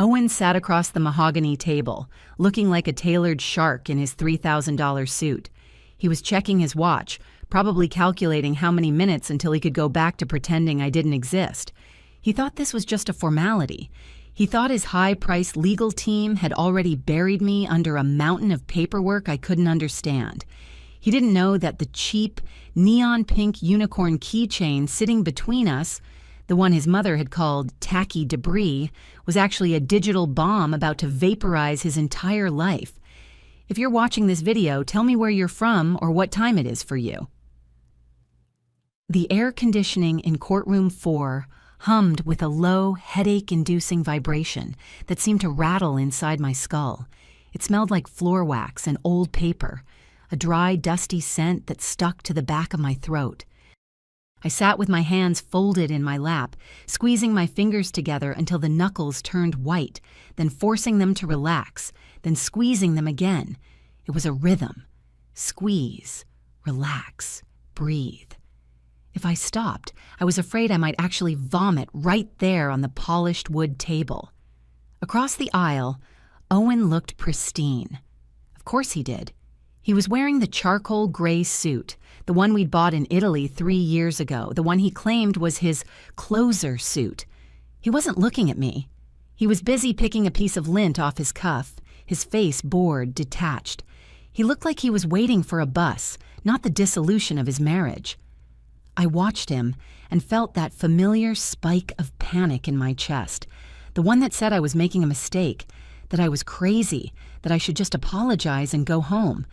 Owen sat across the mahogany table, looking like a tailored shark in his $3,000 suit. He was checking his watch, probably calculating how many minutes until he could go back to pretending I didn't exist. He thought this was just a formality. He thought his high-priced legal team had already buried me under a mountain of paperwork I couldn't understand. He didn't know that the cheap, neon-pink unicorn keychain sitting between us, the one his mother had called tacky debris, was actually a digital bomb about to vaporize his entire life. If you're watching this video, tell me where you're from or what time it is for you. The air conditioning in courtroom 4 hummed with a low, headache-inducing vibration that seemed to rattle inside my skull. It smelled like floor wax and old paper, a dry, dusty scent that stuck to the back of my throat. I sat with my hands folded in my lap, squeezing my fingers together until the knuckles turned white, then forcing them to relax, then squeezing them again. It was a rhythm. Squeeze, relax, breathe. If I stopped, I was afraid I might actually vomit right there on the polished wood table. Across the aisle, Owen looked pristine. Of course he did. He was wearing the charcoal gray suit, the one we'd bought in Italy 3 years ago, the one he claimed was his closer suit. He wasn't looking at me. He was busy picking a piece of lint off his cuff, his face bored, detached. He looked like he was waiting for a bus, not the dissolution of his marriage. I watched him and felt that familiar spike of panic in my chest, the one that said I was making a mistake, that I was crazy, that I should just apologize and go home.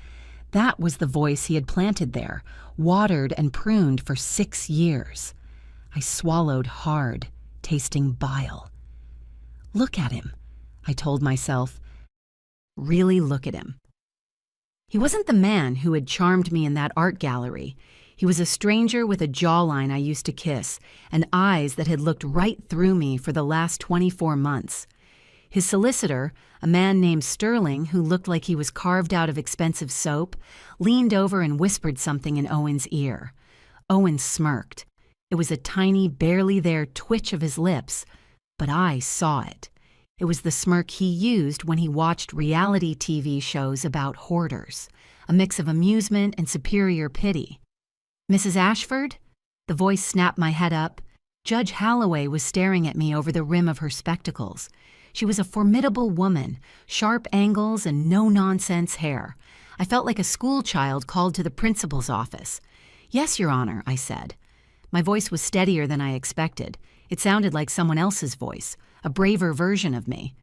That was the voice he had planted there, watered and pruned for 6 years. I swallowed hard, tasting bile. Look at him, I told myself. Really look at him. He wasn't the man who had charmed me in that art gallery. He was a stranger with a jawline I used to kiss and eyes that had looked right through me for the last 24 months. His solicitor, a man named Sterling who looked like he was carved out of expensive soap, leaned over and whispered something in Owen's ear. Owen smirked. It was a tiny, barely there twitch of his lips, but I saw it. It was the smirk he used when he watched reality TV shows about hoarders, a mix of amusement and superior pity. Mrs. Ashford? The voice snapped my head up. Judge Holloway was staring at me over the rim of her spectacles. She was a formidable woman, sharp angles and no-nonsense hair. I felt like a schoolchild called to the principal's office. "Yes, Your Honor," I said. My voice was steadier than I expected. It sounded like someone else's voice, a braver version of me.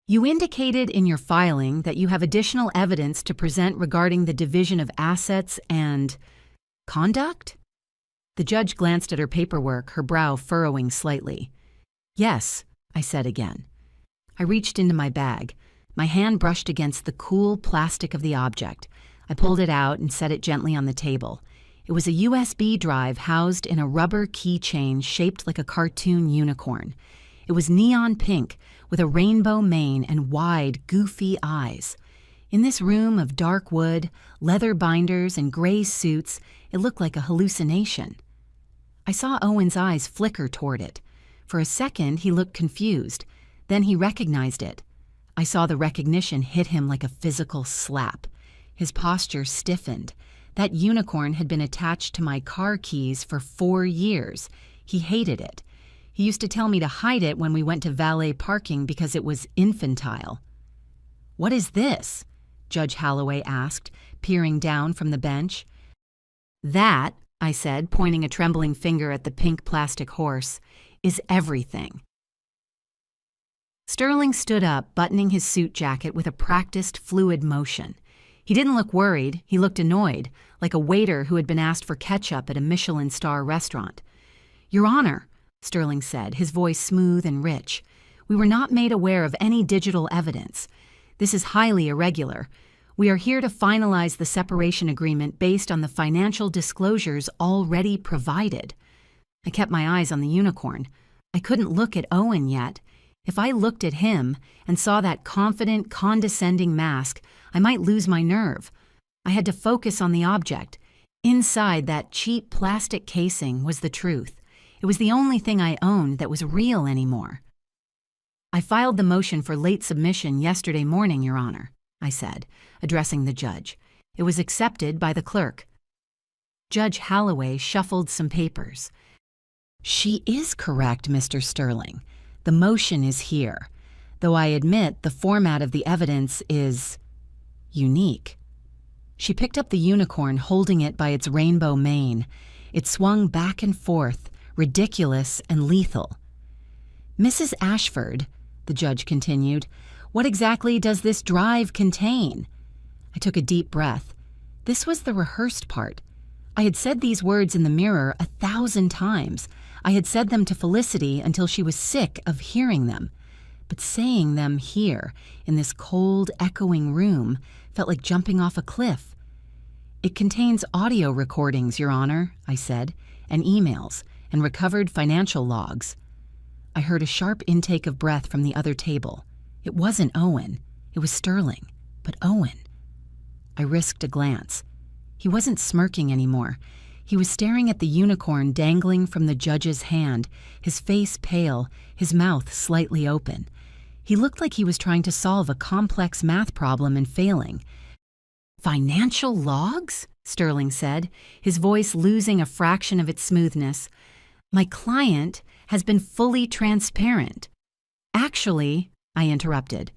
"You indicated in your filing that you have additional evidence to present regarding the division of assets and conduct?" The judge glanced at her paperwork, her brow furrowing slightly. "Yes," I said again. I reached into my bag. My hand brushed against the cool plastic of the object. I pulled it out and set it gently on the table. It was a USB drive housed in a rubber keychain shaped like a cartoon unicorn. It was neon pink with a rainbow mane and wide, goofy eyes. In this room of dark wood, leather binders, and gray suits, it looked like a hallucination. I saw Owen's eyes flicker toward it. For a second, he looked confused. Then he recognized it. I saw the recognition hit him like a physical slap. His posture stiffened. That unicorn had been attached to my car keys for 4 years. He hated it. He used to tell me to hide it when we went to valet parking because it was infantile. "What is this?" Judge Holloway asked, peering down from the bench. "That," I said, pointing a trembling finger at the pink plastic horse, "is everything." Sterling stood up, buttoning his suit jacket with a practiced, fluid motion. He didn't look worried, he looked annoyed, like a waiter who had been asked for ketchup at a Michelin star restaurant. "Your Honor," Sterling said, his voice smooth and rich, "we were not made aware of any digital evidence. This is highly irregular. We are here to finalize the separation agreement based on the financial disclosures already provided." I kept my eyes on the unicorn. I couldn't look at Owen yet. If I looked at him and saw that confident, condescending mask, I might lose my nerve. I had to focus on the object. Inside that cheap plastic casing was the truth. It was the only thing I owned that was real anymore. I filed the motion for late submission yesterday morning, Your Honor, I said, addressing the judge. It was accepted by the clerk. Judge Holloway shuffled some papers. She is correct, Mr. Sterling. The motion is here, though I admit the format of the evidence is unique. She picked up the unicorn, holding it by its rainbow mane. It swung back and forth, ridiculous and lethal. Mrs. Ashford, the judge continued, what exactly does this drive contain? I took a deep breath. This was the rehearsed part. I had said these words in the mirror 1,000 times. I had said them to Felicity until she was sick of hearing them. But saying them here, in this cold, echoing room, felt like jumping off a cliff. It contains audio recordings, Your Honor, I said, and emails, and recovered financial logs. I heard a sharp intake of breath from the other table. It wasn't Owen. It was Sterling. But Owen. I risked a glance. He wasn't smirking anymore. He was staring at the unicorn dangling from the judge's hand, his face pale, his mouth slightly open. He looked like he was trying to solve a complex math problem and failing. Financial logs? Sterling said, his voice losing a fraction of its smoothness. My client has been fully transparent. Actually, I interrupted.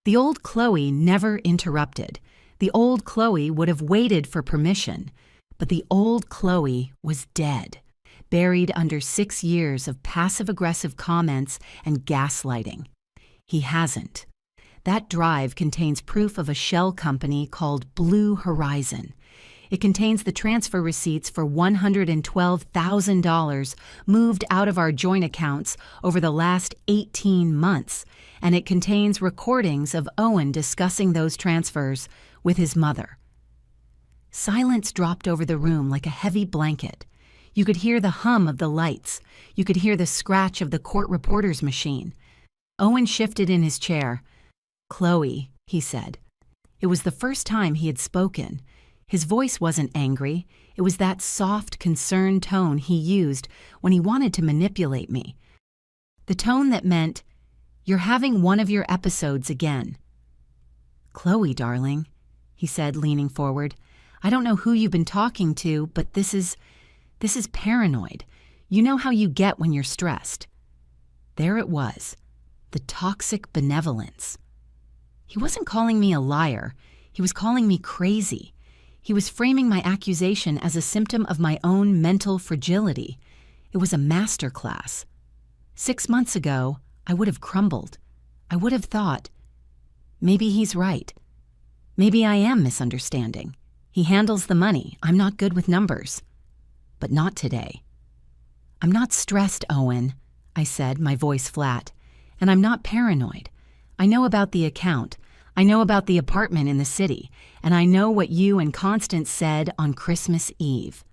The old Chloe never interrupted. The old Chloe would have waited for permission, but the old Chloe was dead, buried under 6 years of passive-aggressive comments and gaslighting. He hasn't. That drive contains proof of a shell company called Blue Horizon. It contains the transfer receipts for $112,000 moved out of our joint accounts over the last 18 months, and it contains recordings of Owen discussing those transfers with his mother. Silence dropped over the room like a heavy blanket. You could hear the hum of the lights. You could hear the scratch of the court reporter's machine. Owen shifted in his chair. Chloe, he said. It was the first time he had spoken. His voice wasn't angry. It was that soft, concerned tone he used when he wanted to manipulate me. The tone that meant, "You're having one of your episodes again." Chloe, darling, he said, leaning forward. I don't know who you've been talking to, but this is paranoid. You know how you get when you're stressed. There it was, the toxic benevolence. He wasn't calling me a liar. He was calling me crazy. He was framing my accusation as a symptom of my own mental fragility. It was a masterclass. 6 months ago, I would have crumbled. I would have thought, maybe he's right. Maybe I am misunderstanding. He handles the money. I'm not good with numbers. But not today. I'm not stressed, Owen, I said, my voice flat. And I'm not paranoid. I know about the account. I know about the apartment in the city. And I know what you and Constance said on Christmas Eve.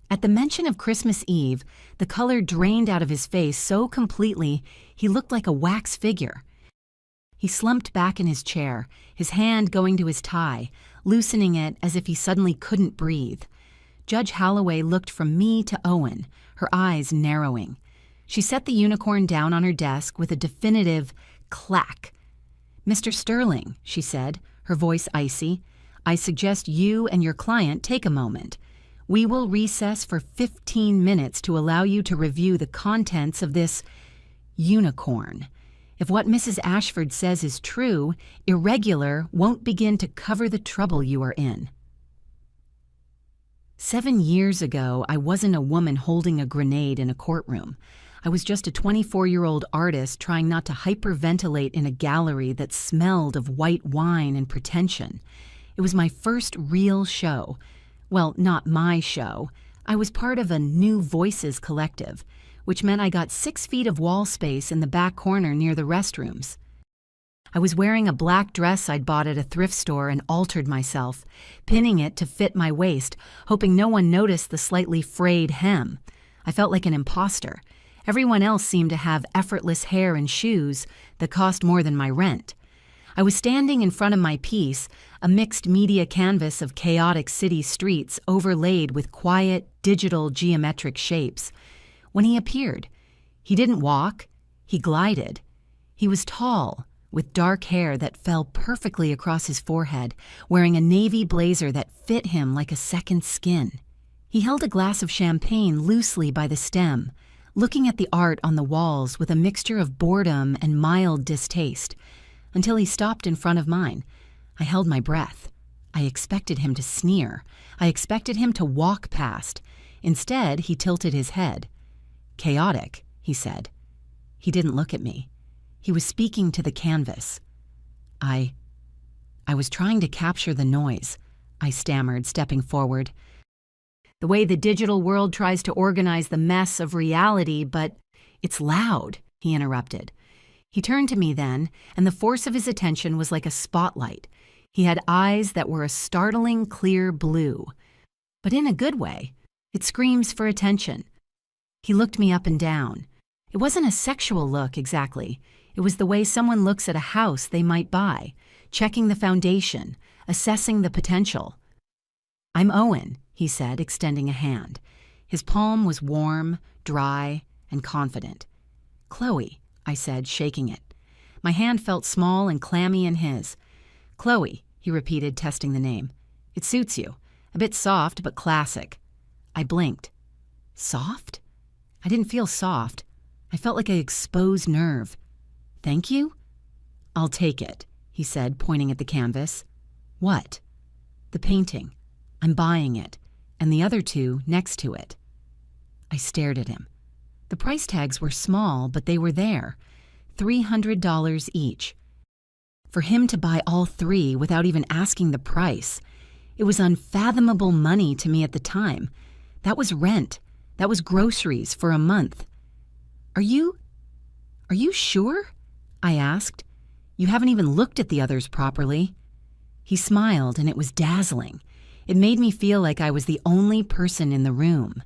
At the mention of Christmas Eve, the color drained out of his face so completely he looked like a wax figure. He slumped back in his chair, his hand going to his tie, loosening it as if he suddenly couldn't breathe. Judge Holloway looked from me to Owen, her eyes narrowing. She set the unicorn down on her desk with a definitive clack. Mr. Sterling, she said, her voice icy, I suggest you and your client take a moment. We will recess for 15 minutes to allow you to review the contents of this unicorn. If what Mrs. Ashford says is true, irregular won't begin to cover the trouble you are in. 7 years ago, I wasn't a woman holding a grenade in a courtroom. I was just a 24-year-old artist trying not to hyperventilate in a gallery that smelled of white wine and pretension. It was my first real show. Well, not my show. I was part of a New Voices collective, which meant I got 6 feet of wall space in the back corner near the restrooms. I was wearing a black dress I'd bought at a thrift store and altered myself, pinning it to fit my waist, hoping no one noticed the slightly frayed hem. I felt like an imposter. Everyone else seemed to have effortless hair and shoes that cost more than my rent. I was standing in front of my piece, a mixed media canvas of chaotic city streets overlaid with quiet, digital geometric shapes. When he appeared, he didn't walk, he glided. He was tall, with dark hair that fell perfectly across his forehead, wearing a navy blazer that fit him like a second skin. He held a glass of champagne loosely by the stem, looking at the art on the walls with a mixture of boredom and mild distaste, until he stopped in front of mine. I held my breath. I expected him to sneer. I expected him to walk past. Instead, he tilted his head. "Chaotic," he said. He didn't look at me. He was speaking to the canvas. I was trying to capture the noise," I stammered, stepping forward. "The way the digital world tries to organize the mess of reality, but it's loud," he interrupted. He turned to me then, and the force of his attention was like a spotlight. He had eyes that were a startling clear blue, but in a good way. It screams for attention. He looked me up and down. It wasn't a sexual look exactly. It was the way someone looks at a house they might buy, checking the foundation, assessing the potential. "I'm Owen," he said, extending a hand. His palm was warm, dry, and confident. "Chloe," I said, shaking it. My hand felt small and clammy in his. "Chloe," he repeated, testing the name. "It suits you. A bit soft, but classic." I blinked. Soft? I didn't feel soft. I felt like an exposed nerve. "Thank you?" "I'll take it," he said, pointing at the canvas. "What?" "The painting. I'm buying it, and the other two next to it." I stared at him. The price tags were small, but they were there. $300 each. For him to buy all three without even asking the price, it was unfathomable money to me at the time. That was rent. That was groceries for a month. Are you sure?" I asked. "You haven't even looked at the others properly." He smiled, and it was dazzling. It made me feel like I was the only person in the room.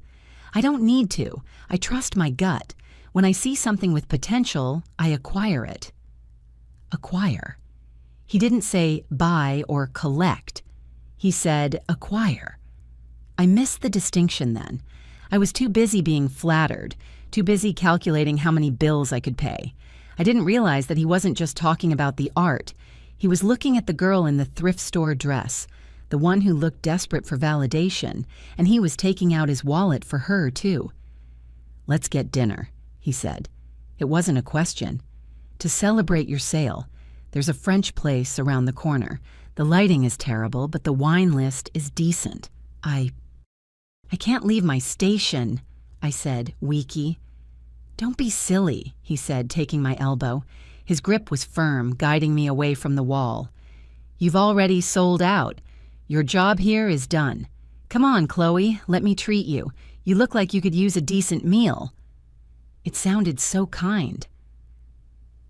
I don't need to. I trust my gut. When I see something with potential, I acquire it. Acquire. He didn't say buy or collect. He said acquire. I missed the distinction then. I was too busy being flattered, too busy calculating how many bills I could pay. I didn't realize that he wasn't just talking about the art. He was looking at the girl in the thrift store dress, the one who looked desperate for validation, and he was taking out his wallet for her, too. "Let's get dinner," he said. It wasn't a question. "To celebrate your sale. There's a French place around the corner. The lighting is terrible, but the wine list is decent." I can't leave my station," I said, weaky. "Don't be silly," he said, taking my elbow. His grip was firm, guiding me away from the wall. "You've already sold out. Your job here is done. Come on, Chloe, let me treat you. You look like you could use a decent meal." It sounded so kind.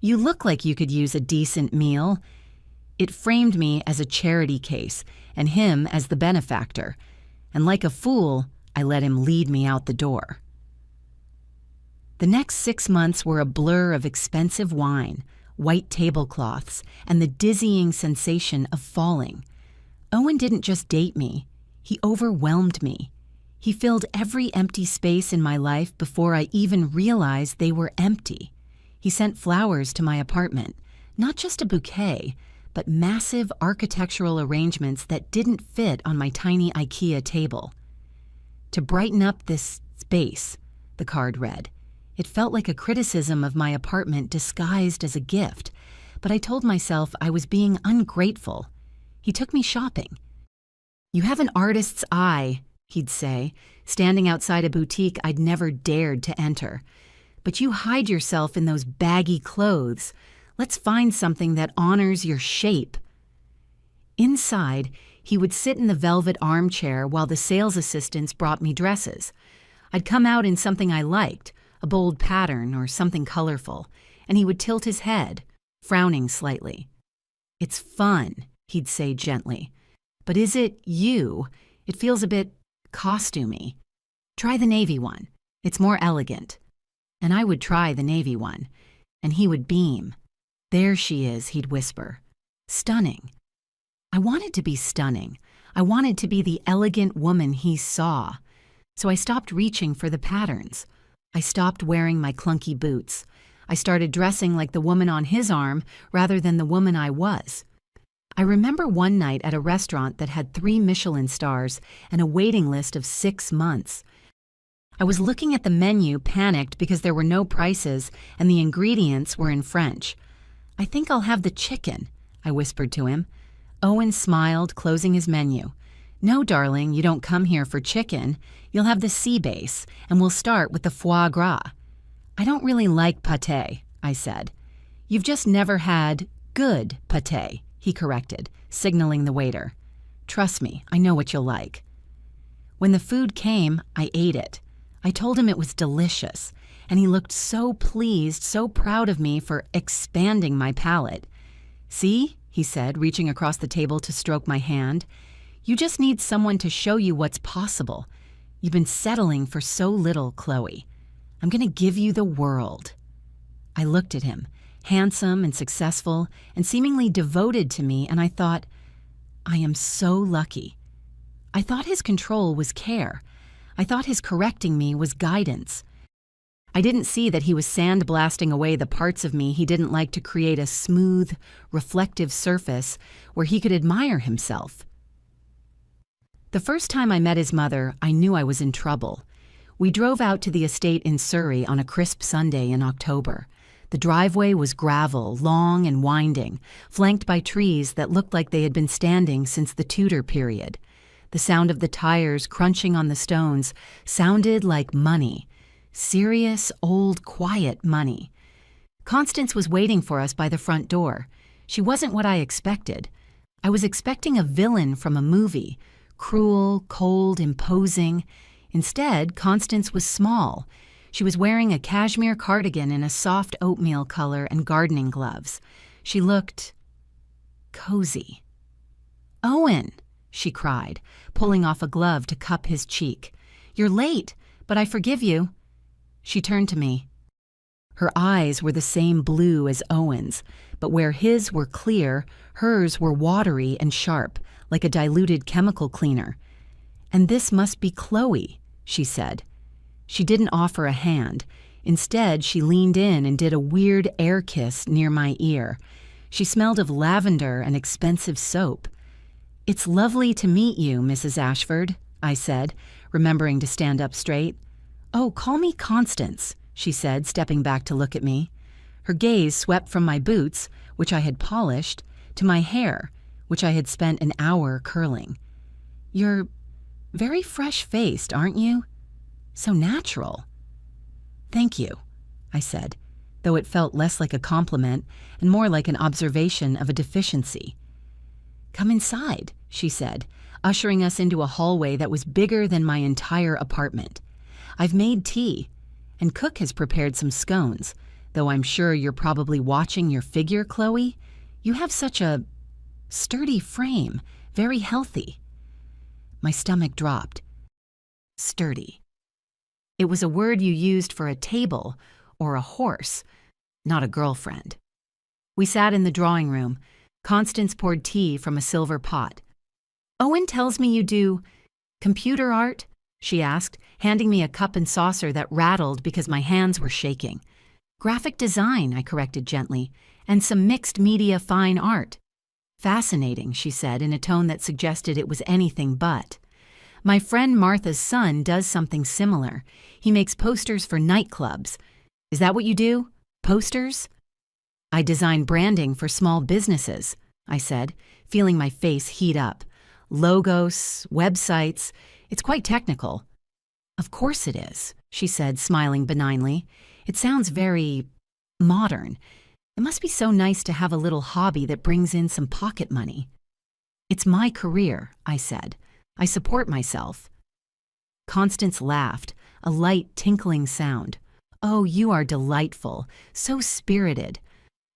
"You look like you could use a decent meal." It framed me as a charity case, and him as the benefactor. And like a fool, I let him lead me out the door. The next 6 months were a blur of expensive wine, white tablecloths, and the dizzying sensation of falling. Owen didn't just date me. He overwhelmed me. He filled every empty space in my life before I even realized they were empty. He sent flowers to my apartment, not just a bouquet, but massive architectural arrangements that didn't fit on my tiny IKEA table. "To brighten up this space," the card read. It felt like a criticism of my apartment disguised as a gift, but I told myself I was being ungrateful. He took me shopping. "You have an artist's eye," he'd say, standing outside a boutique I'd never dared to enter. "But you hide yourself in those baggy clothes. Let's find something that honors your shape." Inside, he would sit in the velvet armchair while the sales assistants brought me dresses. I'd come out in something I liked, a bold pattern or something colorful, and he would tilt his head, frowning slightly. "It's fun," he'd say gently. "But is it you? It feels a bit costumey. Try the navy one. It's more elegant." And I would try the navy one, and he would beam. "There she is," he'd whisper. "Stunning." I wanted to be stunning. I wanted to be the elegant woman he saw. So I stopped reaching for the patterns. I stopped wearing my clunky boots. I started dressing like the woman on his arm rather than the woman I was. I remember one night at a restaurant that had 3 Michelin stars and a waiting list of 6 months. I was looking at the menu, panicked because there were no prices and the ingredients were in French. "I think I'll have the chicken," I whispered to him. Owen smiled, closing his menu. "No, darling, you don't come here for chicken. You'll have the sea base, and we'll start with the foie gras." "I don't really like pâté," I said. "You've just never had good pâté," he corrected, signaling the waiter. "Trust me, I know what you'll like." When the food came, I ate it. I told him it was delicious, and he looked so pleased, so proud of me for expanding my palate. "See," he said, reaching across the table to stroke my hand, "you just need someone to show you what's possible. You've been settling for so little, Chloe. I'm going to give you the world." I looked at him, handsome and successful and seemingly devoted to me, and I thought, I am so lucky. I thought his control was care. I thought his correcting me was guidance. I didn't see that he was sandblasting away the parts of me he didn't like to create a smooth, reflective surface where he could admire himself. The first time I met his mother, I knew I was in trouble. We drove out to the estate in Surrey on a crisp Sunday in October. The driveway was gravel, long and winding, flanked by trees that looked like they had been standing since the Tudor period. The sound of the tires crunching on the stones sounded like money. Serious, old, quiet money. Constance was waiting for us by the front door. She wasn't what I expected. I was expecting a villain from a movie, cruel, cold, imposing. Instead, Constance was small. She was wearing a cashmere cardigan in a soft oatmeal color and gardening gloves. She looked cozy. "Owen!" she cried, pulling off a glove to cup his cheek. "You're late, but I forgive you." She turned to me. Her eyes were the same blue as Owen's, but where his were clear, hers were watery and sharp, like a diluted chemical cleaner. "And this must be Chloe," she said. She didn't offer a hand. Instead, she leaned in and did a weird air kiss near my ear. She smelled of lavender and expensive soap. "It's lovely to meet you, Mrs. Ashford," I said, remembering to stand up straight. "Oh, call me Constance," she said, stepping back to look at me. Her gaze swept from my boots, which I had polished, to my hair, which I had spent an hour curling. "You're very fresh-faced, aren't you? So natural." "Thank you," I said, though it felt less like a compliment and more like an observation of a deficiency. "Come inside," she said, ushering us into a hallway that was bigger than my entire apartment. "I've made tea, and Cook has prepared some scones, though I'm sure you're probably watching your figure, Chloe. You have such a sturdy frame, very healthy." My stomach dropped. Sturdy. It was a word you used for a table or a horse, not a girlfriend. We sat in the drawing room. Constance poured tea from a silver pot. "Owen tells me you do computer art?" she asked, handing me a cup and saucer that rattled because my hands were shaking. "Graphic design," I corrected gently, "and some mixed media fine art." "Fascinating," she said in a tone that suggested it was anything but. "My friend Martha's son does something similar. He makes posters for nightclubs. Is that what you do? Posters?" "I design branding for small businesses," I said, feeling my face heat up. "Logos, websites, it's quite technical." "Of course it is," she said, smiling benignly. "It sounds very modern. It must be so nice to have a little hobby that brings in some pocket money." "It's my career," I said. "I support myself." Constance laughed, a light tinkling sound. "Oh, you are delightful, so spirited.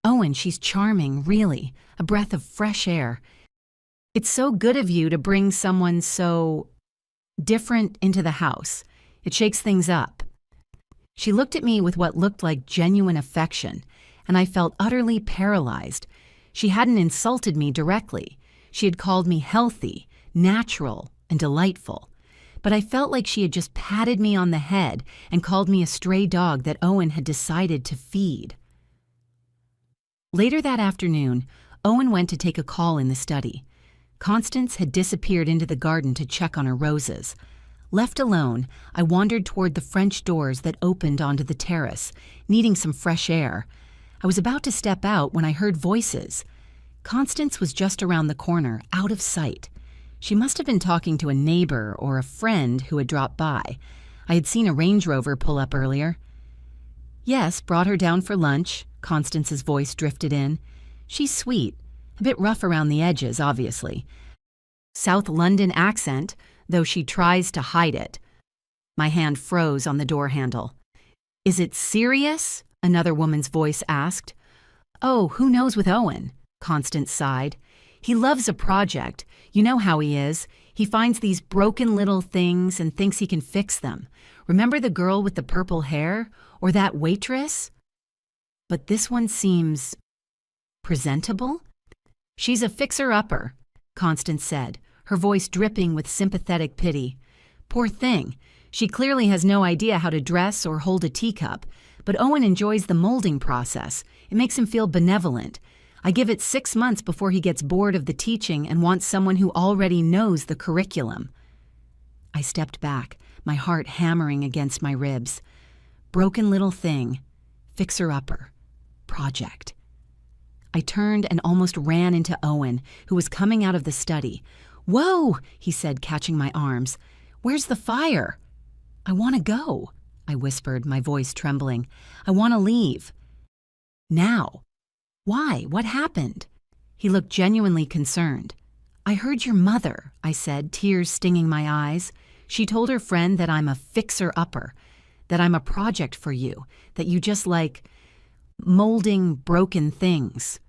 Owen, she's charming, really, a breath of fresh air. It's so good of you to bring someone so different into the house. It shakes things up." She looked at me with what looked like genuine affection, and I felt utterly paralyzed. She hadn't insulted me directly. She had called me healthy, natural, and delightful. but I felt like she had just patted me on the head and called me a stray dog that Owen had decided to feed. Later that afternoon, Owen went to take a call in the study. Constance had disappeared into the garden to check on her roses. Left alone, I wandered toward the French doors that opened onto the terrace, needing some fresh air. I was about to step out when I heard voices. Constance was just around the corner, out of sight. She must have been talking to a neighbor or a friend who had dropped by. I had seen a Range Rover pull up earlier. "Yes, brought her down for lunch," Constance's voice drifted in. "She's sweet, a bit rough around the edges, obviously. South London accent, though she tries to hide it." My hand froze on the door handle. "Is it serious?" another woman's voice asked. "Oh, who knows with Owen?" Constance sighed. "He loves a project. You know how he is. He finds these broken little things and thinks he can fix them. Remember the girl with the purple hair? Or that waitress? But this one seems presentable?" "She's a fixer-upper," Constance said, her voice dripping with sympathetic pity. "Poor thing. She clearly has no idea how to dress or hold a teacup, but Owen enjoys the molding process. It makes him feel benevolent. I give it 6 months before he gets bored of the teaching and wants someone who already knows the curriculum." I stepped back, my heart hammering against my ribs. Broken little thing, fixer-upper, project. I turned and almost ran into Owen, who was coming out of the study. "Whoa," he said, catching my arms. "Where's the fire?" "I want to go," I whispered, my voice trembling. "I want to leave." "Now." "Why? What happened?" He looked genuinely concerned. "I heard your mother," I said, tears stinging my eyes. "She told her friend that I'm a fixer-upper, that I'm a project for you, that you just like molding broken things."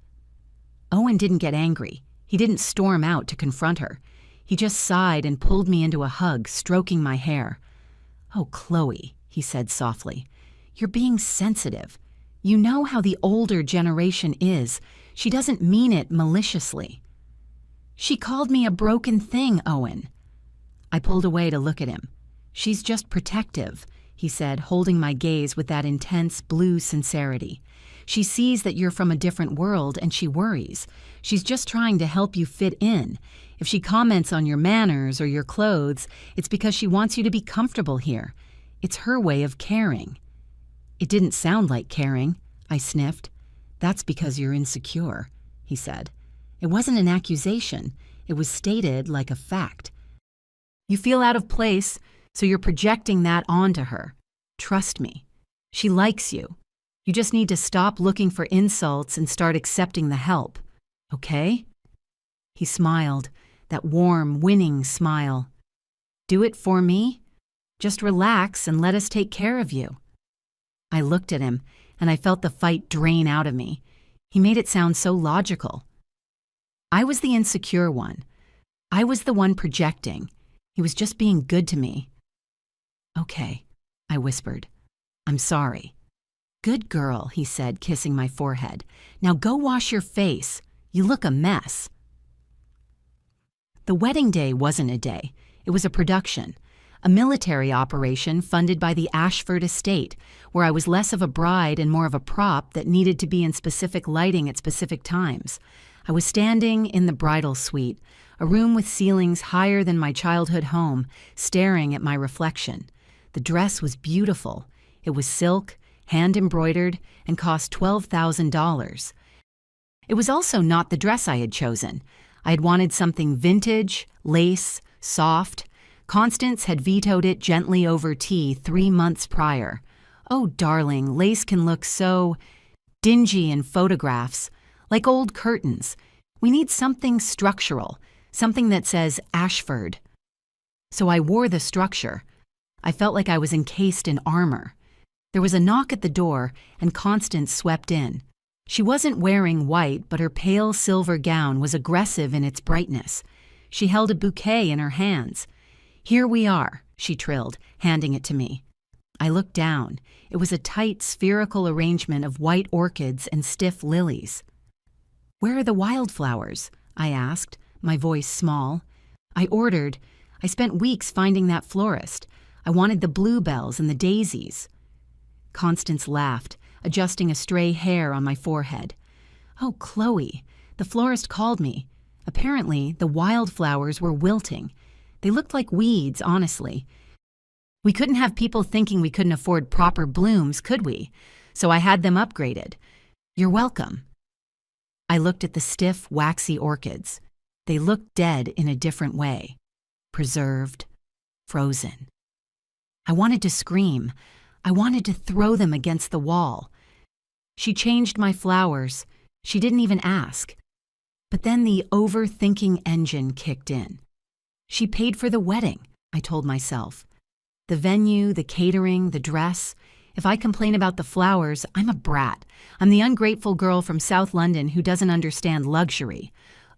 Owen didn't get angry. He didn't storm out to confront her. He just sighed and pulled me into a hug, stroking my hair. "Oh, Chloe," he said softly, "you're being sensitive. You know how the older generation is. She doesn't mean it maliciously." "She called me a broken thing, Owen." I pulled away to look at him. "She's just protective," he said, holding my gaze with that intense blue sincerity. "She sees that you're from a different world and she worries. She's just trying to help you fit in. If she comments on your manners or your clothes, it's because she wants you to be comfortable here. It's her way of caring." "It didn't sound like caring," I sniffed. "That's because you're insecure," he said. It wasn't an accusation. It was stated like a fact. "You feel out of place, so you're projecting that onto her. Trust me. She likes you. You just need to stop looking for insults and start accepting the help. Okay?" He smiled, that warm, winning smile. "Do it for me? Just relax and let us take care of you." I looked at him, and I felt the fight drain out of me. He made it sound so logical. I was the insecure one. I was the one projecting. He was just being good to me. "Okay," I whispered. "I'm sorry." "Good girl," he said, kissing my forehead. "Now go wash your face. You look a mess." The wedding day wasn't a day. It was a production. A military operation funded by the Ashford estate, where I was less of a bride and more of a prop that needed to be in specific lighting at specific times. I was standing in the bridal suite, a room with ceilings higher than my childhood home, staring at my reflection. The dress was beautiful. It was silk, hand-embroidered, and cost $12,000. It was also not the dress I had chosen. I had wanted something vintage, lace, soft. Constance had vetoed it gently over tea 3 months prior. "Oh, darling, lace can look so dingy in photographs, like old curtains. We need something structural, something that says Ashford." So I wore the structure. I felt like I was encased in armor. There was a knock at the door, and Constance swept in. She wasn't wearing white, but her pale silver gown was aggressive in its brightness. She held a bouquet in her hands. "Here we are," she trilled, handing it to me. I looked down. It was a tight, spherical arrangement of white orchids and stiff lilies. "Where are the wildflowers?" I asked, my voice small. "I ordered. I spent weeks finding that florist. I wanted the bluebells and the daisies. Constance laughed, adjusting a stray hair on my forehead. Oh, Chloe, the florist called me. Apparently, the wildflowers were wilting. They looked like weeds, honestly. We couldn't have people thinking we couldn't afford proper blooms, could we? So I had them upgraded. You're welcome. I looked at the stiff, waxy orchids. They looked dead in a different way. Preserved, frozen. I wanted to scream. I wanted to throw them against the wall. She changed my flowers. She didn't even ask. But then the overthinking engine kicked in. She paid for the wedding, I told myself. The venue, the catering, the dress. If I complain about the flowers, I'm a brat. I'm the ungrateful girl from South London who doesn't understand luxury.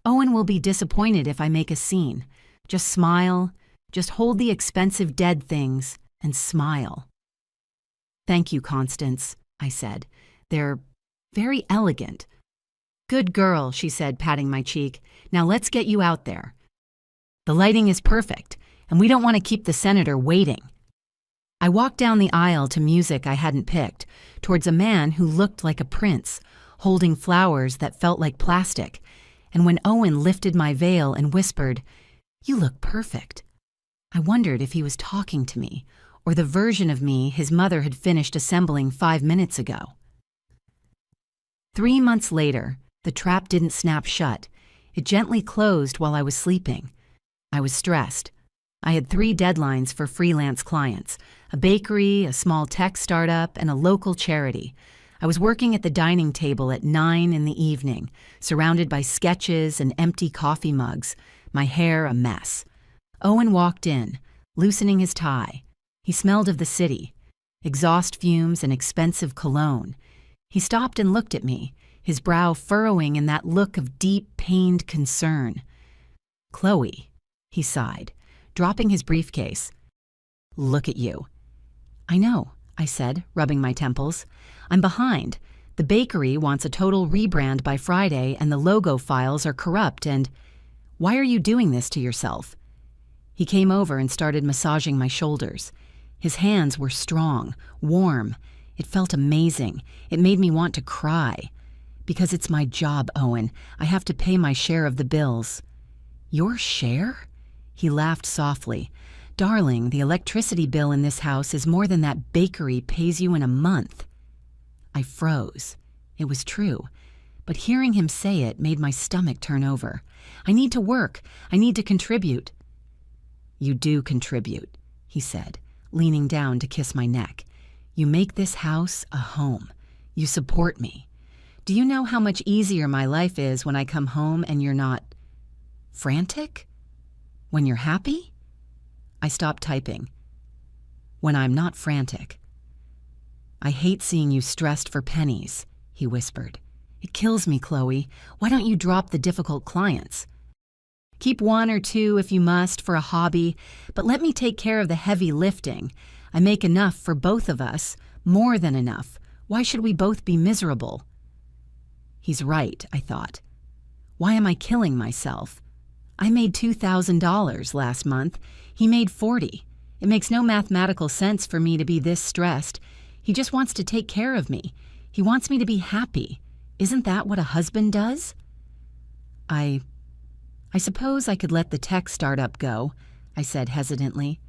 Owen will be disappointed if I make a scene. Just smile, just hold the expensive dead things, and smile. Thank you, Constance, I said. They're very elegant. Good girl, she said, patting my cheek. Now let's get you out there. The lighting is perfect, and we don't want to keep the senator waiting. I walked down the aisle to music I hadn't picked, towards a man who looked like a prince, holding flowers that felt like plastic. And when Owen lifted my veil and whispered, "You look perfect," I wondered if he was talking to me, or the version of me his mother had finished assembling 5 minutes ago. 3 months later, the trap didn't snap shut. It gently closed while I was sleeping. I was stressed. I had 3 deadlines for freelance clients: a bakery, a small tech startup, and a local charity. I was working at the dining table at 9 in the evening, surrounded by sketches and empty coffee mugs, my hair a mess. Owen walked in, loosening his tie. He smelled of the city, exhaust fumes and expensive cologne. He stopped and looked at me, his brow furrowing in that look of deep, pained concern. "Chloe," he sighed, dropping his briefcase. "Look at you." "I know," I said, rubbing my temples. "I'm behind. The bakery wants a total rebrand by Friday, and the logo files are corrupt, and why are you doing this to yourself?" He came over and started massaging my shoulders. His hands were strong, warm. It felt amazing. It made me want to cry. "Because it's my job, Owen. I have to pay my share of the bills." "Your share?" He laughed softly. "Darling, the electricity bill in this house is more than that bakery pays you in a month." I froze. It was true. But hearing him say it made my stomach turn over. I need to work. I need to contribute. "You do contribute," he said, leaning down to kiss my neck. "You make this house a home. You support me. Do you know how much easier my life is when I come home and you're not frantic? When you're happy?" I stopped typing. "When I'm not frantic." "I hate seeing you stressed for pennies," he whispered. "It kills me, Chloe. Why don't you drop the difficult clients? Keep 1 or 2 if you must for a hobby, but let me take care of the heavy lifting. I make enough for both of us, more than enough. Why should we both be miserable?" He's right, I thought. Why am I killing myself? I made $2,000 last month. He made 40. It makes no mathematical sense for me to be this stressed. He just wants to take care of me. He wants me to be happy. Isn't that what a husband does? I suppose I could let the tech startup go, I said hesitantly.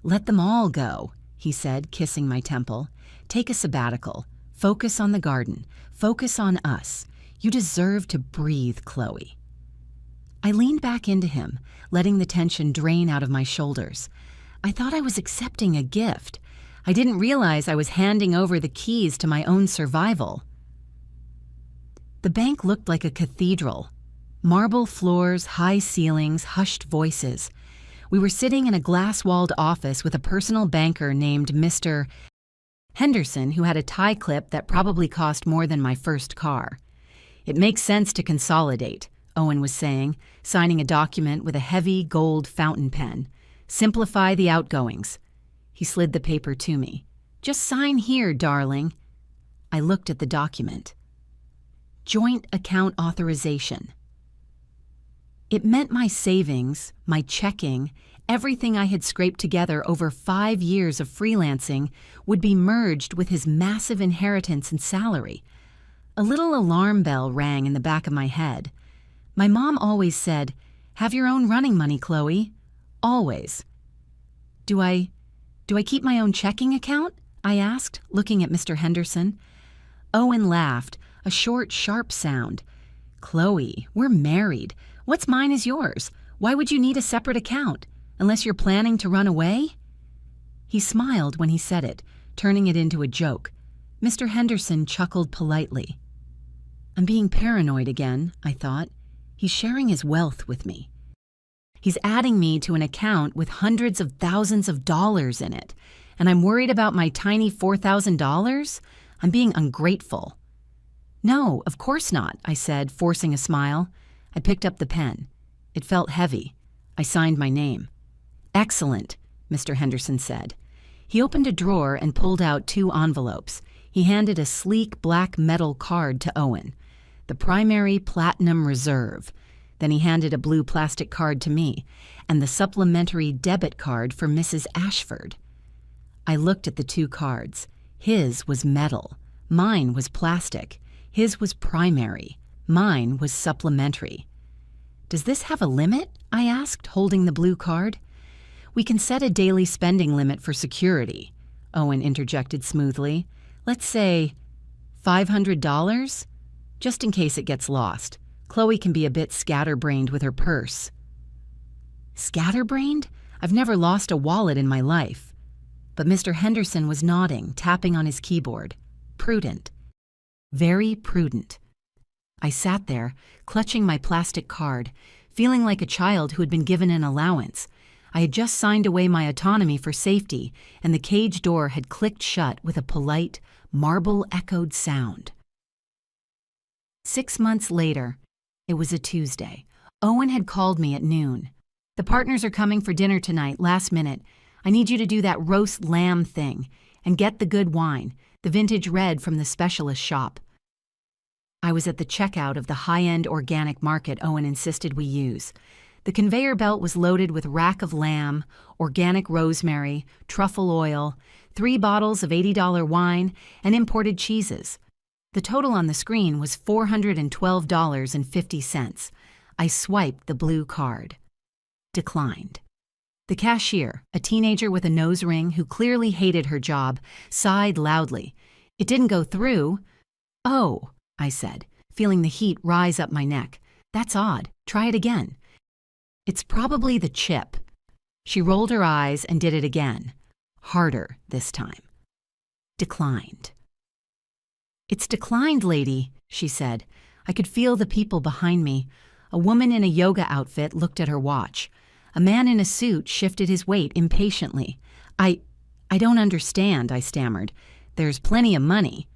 "Let them all go," he said, kissing my temple. "Take a sabbatical. Focus on the garden. Focus on us. You deserve to breathe, Chloe." I leaned back into him, letting the tension drain out of my shoulders. I thought I was accepting a gift. I didn't realize I was handing over the keys to my own survival. The bank looked like a cathedral. Marble floors, high ceilings, hushed voices. We were sitting in a glass-walled office with a personal banker named Mr. Henderson, who had a tie clip that probably cost more than my first car. "It makes sense to consolidate," Owen was saying, signing a document with a heavy gold fountain pen. "Simplify the outgoings." He slid the paper to me. "Just sign here, darling." I looked at the document. Joint account authorization. It meant my savings, my checking, Everything I had scraped together over 5 years of freelancing would be merged with his massive inheritance and salary. A little alarm bell rang in the back of my head. My mom always said, "Have your own running money, Chloe." Always. Do I keep my own checking account?" I asked, looking at Mr. Henderson. Owen laughed, a short, sharp sound. "Chloe, we're married. What's mine is yours. Why would you need a separate account? Unless you're planning to run away?" He smiled when he said it, turning it into a joke. Mr. Henderson chuckled politely. I'm being paranoid again, I thought. He's sharing his wealth with me. He's adding me to an account with hundreds of thousands of dollars in it, and I'm worried about my tiny $4,000? I'm being ungrateful. "No, of course not," I said, forcing a smile. I picked up the pen. It felt heavy. I signed my name. "Excellent," Mr. Henderson said. He opened a drawer and pulled out 2 envelopes. He handed a sleek black metal card to Owen. The primary platinum reserve. Then he handed a blue plastic card to me, and the supplementary debit card for Mrs. Ashford. I looked at the 2 cards. His was metal. Mine was plastic. His was primary. Mine was supplementary. "Does this have a limit?" I asked, holding the blue card. "We can set a daily spending limit for security," Owen interjected smoothly. "Let's say $500? Just in case it gets lost. Chloe can be a bit scatterbrained with her purse." Scatterbrained? I've never lost a wallet in my life. But Mr. Henderson was nodding, tapping on his keyboard. Prudent. Very prudent. I sat there, clutching my plastic card, feeling like a child who had been given an allowance. I had just signed away my autonomy for safety, and the cage door had clicked shut with a polite, marble-echoed sound. 6 months later, it was a Tuesday. Owen had called me at noon. "The partners are coming for dinner tonight, last minute. I need you to do that roast lamb thing, and get the good wine, the vintage red from the specialist shop." I was at the checkout of the high-end organic market Owen insisted we use. The conveyor belt was loaded with rack of lamb, organic rosemary, truffle oil, 3 bottles of $80 wine, and imported cheeses. The total on the screen was $412.50. I swiped the blue card. Declined. The cashier, a teenager with a nose ring who clearly hated her job, sighed loudly. "It didn't go through." "Oh," I said, feeling the heat rise up my neck. "That's odd. Try it again." "It's probably the chip." She rolled her eyes and did it again. Harder this time. Declined. "It's declined, lady," she said. I could feel the people behind me. A woman in a yoga outfit looked at her watch. A man in a suit shifted his weight impatiently. I don't understand," I stammered. "There's plenty of money."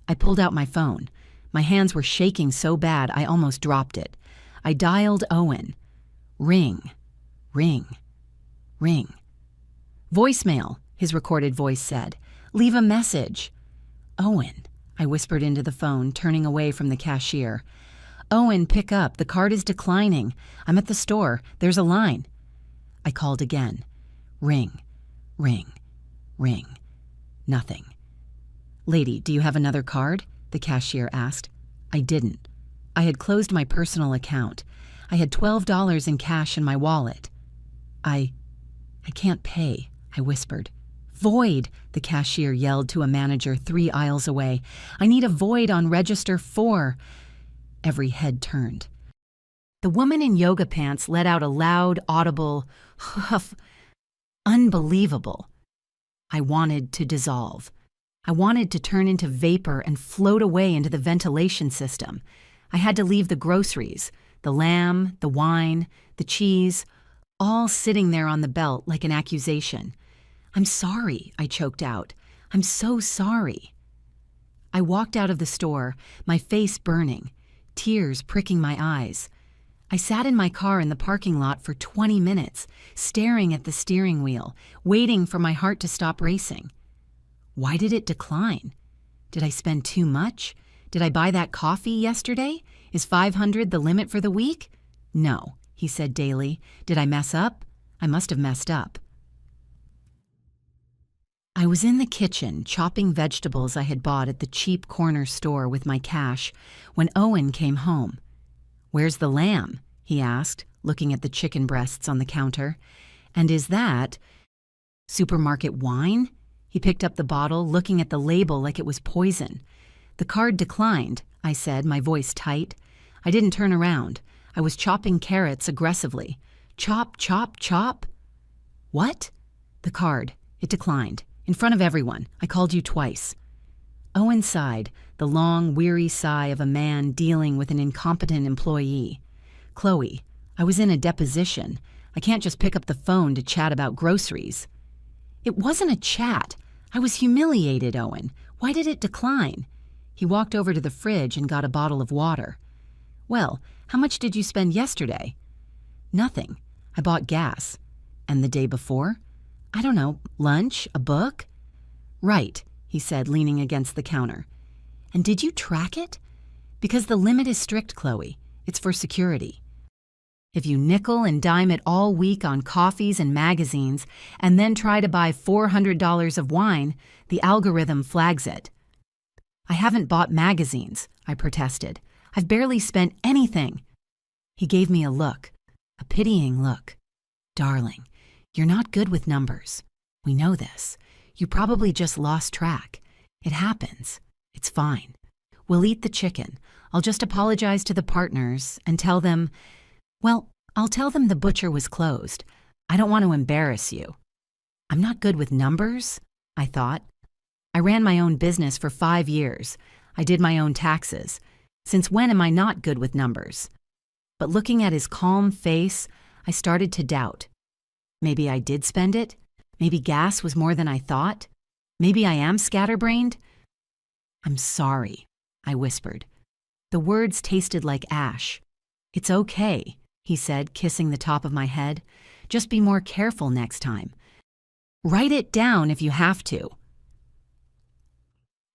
I pulled out my phone. My hands were shaking so bad I almost dropped it. I dialed Owen. Ring. Ring. Ring. "Voicemail," his recorded voice said. "Leave a message." "Owen," I whispered into the phone, turning away from the cashier. "Owen, pick up. The card is declining. I'm at the store. There's a line." I called again. Ring. Ring. Ring. Nothing. "Lady, do you have another card?" the cashier asked. I didn't. I had closed my personal account. I had $12 in cash in my wallet. I can't pay," I whispered. "Void," the cashier yelled to a manager 3 aisles away. "I need a void on register 4. Every head turned. The woman in yoga pants let out a loud, audible huff. Unbelievable. I wanted to dissolve. I wanted to turn into vapor and float away into the ventilation system. I had to leave the groceries, the lamb, the wine, the cheese, all sitting there on the belt like an accusation. "I'm sorry," I choked out. "I'm so sorry." I walked out of the store, my face burning, tears pricking my eyes. I sat in my car in the parking lot for 20 minutes, staring at the steering wheel, waiting for my heart to stop racing. Why did it decline? Did I spend too much? Did I buy that coffee yesterday? Is $500 the limit for the week? No, he said daily. Did I mess up? I must have messed up. I was in the kitchen chopping vegetables I had bought at the cheap corner store with my cash when Owen came home. "Where's the lamb?" he asked, looking at the chicken breasts on the counter. "And is that supermarket wine?" He picked up the bottle, looking at the label like it was poison. "The card declined," I said, my voice tight. I didn't turn around. I was chopping carrots aggressively. Chop, chop, chop. "What?" "The card. It declined. In front of everyone. I called you twice." Owen sighed, the long, weary sigh of a man dealing with an incompetent employee. "Chloe, I was in a deposition. I can't just pick up the phone to chat about groceries." "It wasn't a chat. I was humiliated, Owen. Why did it decline?" He walked over to the fridge and got a bottle of water. "Well, how much did you spend yesterday?" "Nothing. I bought gas." "And the day before?" "I don't know, lunch, a book?" "Right," he said, leaning against the counter. "And did you track it?" "Because the limit is strict, Chloe. It's for security. If you nickel and dime it all week on coffees and magazines and then try to buy $400 of wine, the algorithm flags it." "I haven't bought magazines," I protested. "I've barely spent anything." He gave me a look, a pitying look. "Darling, you're not good with numbers. We know this. You probably just lost track. It happens. It's fine. We'll eat the chicken. I'll just apologize to the partners and tell them, well, I'll tell them the butcher was closed. I don't want to embarrass you." I'm not good with numbers, I thought. I ran my own business for 5 years. I did my own taxes. Since when am I not good with numbers? But looking at his calm face, I started to doubt. Maybe I did spend it? Maybe gas was more than I thought? Maybe I am scatterbrained? "I'm sorry," I whispered. The words tasted like ash. "It's okay," he said, kissing the top of my head. "Just be more careful next time. Write it down if you have to."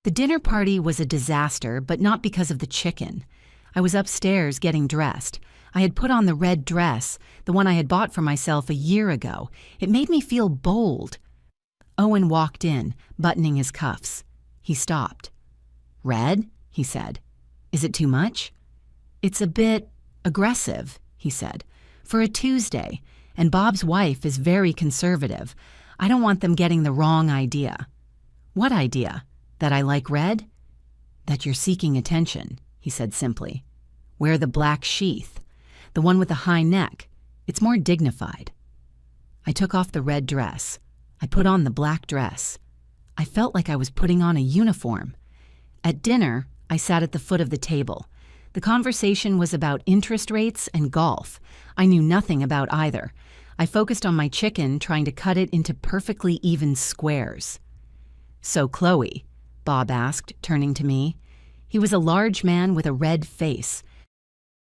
The dinner party was a disaster, but not because of the chicken. I was upstairs getting dressed. I had put on the red dress, the one I had bought for myself a year ago. It made me feel bold. Owen walked in, buttoning his cuffs. He stopped. "Red?" he said. "Is it too much?" "It's a bit aggressive," he said, "for a Tuesday, and Bob's wife is very conservative. I don't want them getting the wrong idea." "What idea? That I like red?" "That you're seeking attention," he said simply. "Wear the black sheath, the one with the high neck. It's more dignified." I took off the red dress. I put on the black dress. I felt like I was putting on a uniform. At dinner, I sat at the foot of the table. The conversation was about interest rates and golf. I knew nothing about either. I focused on my chicken, trying to cut it into perfectly even squares. "So, Chloe," Bob asked, turning to me. He was a large man with a red face.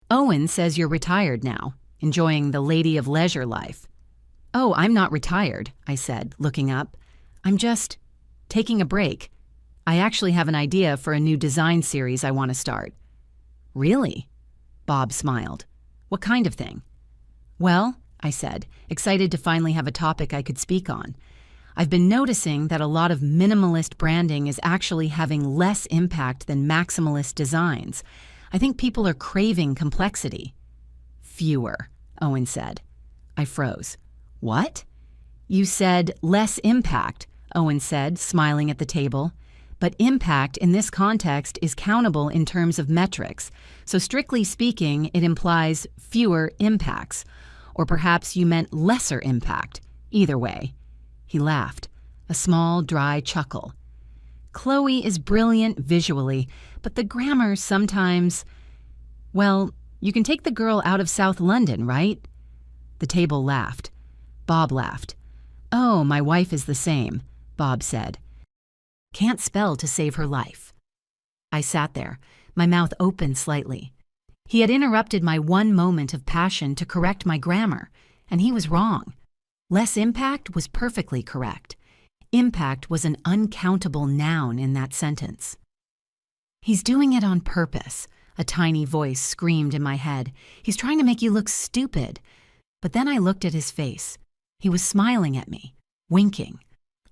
"Owen says you're retired now, enjoying the lady of leisure life." "Oh, I'm not retired," I said, looking up. "I'm just taking a break. I actually have an idea for a new design series I want to start." "Really?" Bob smiled. "What kind of thing?" "Well," I said, excited to finally have a topic I could speak on, "I've been noticing that a lot of minimalist branding is actually having less impact than maximalist designs. I think people are craving complexity." "Fewer," Owen said. I froze. "What?" "You said less impact," Owen said, smiling at the table. "But impact in this context is countable in terms of metrics, so strictly speaking, it implies fewer impacts. Or perhaps you meant lesser impact. Either way." He laughed, a small, dry chuckle. "Chloe is brilliant visually, but the grammar sometimes... Well, you can take the girl out of South London, right?" The table laughed. Bob laughed. "Oh, my wife is the same," Bob said. "Can't spell to save her life." I sat there, my mouth open slightly. He had interrupted my one moment of passion to correct my grammar, and he was wrong. Less impact was perfectly correct. Impact was an uncountable noun in that sentence. "He's doing it on purpose," a tiny voice screamed in my head. "He's trying to make you look stupid." But then I looked at his face. He was smiling at me, winking,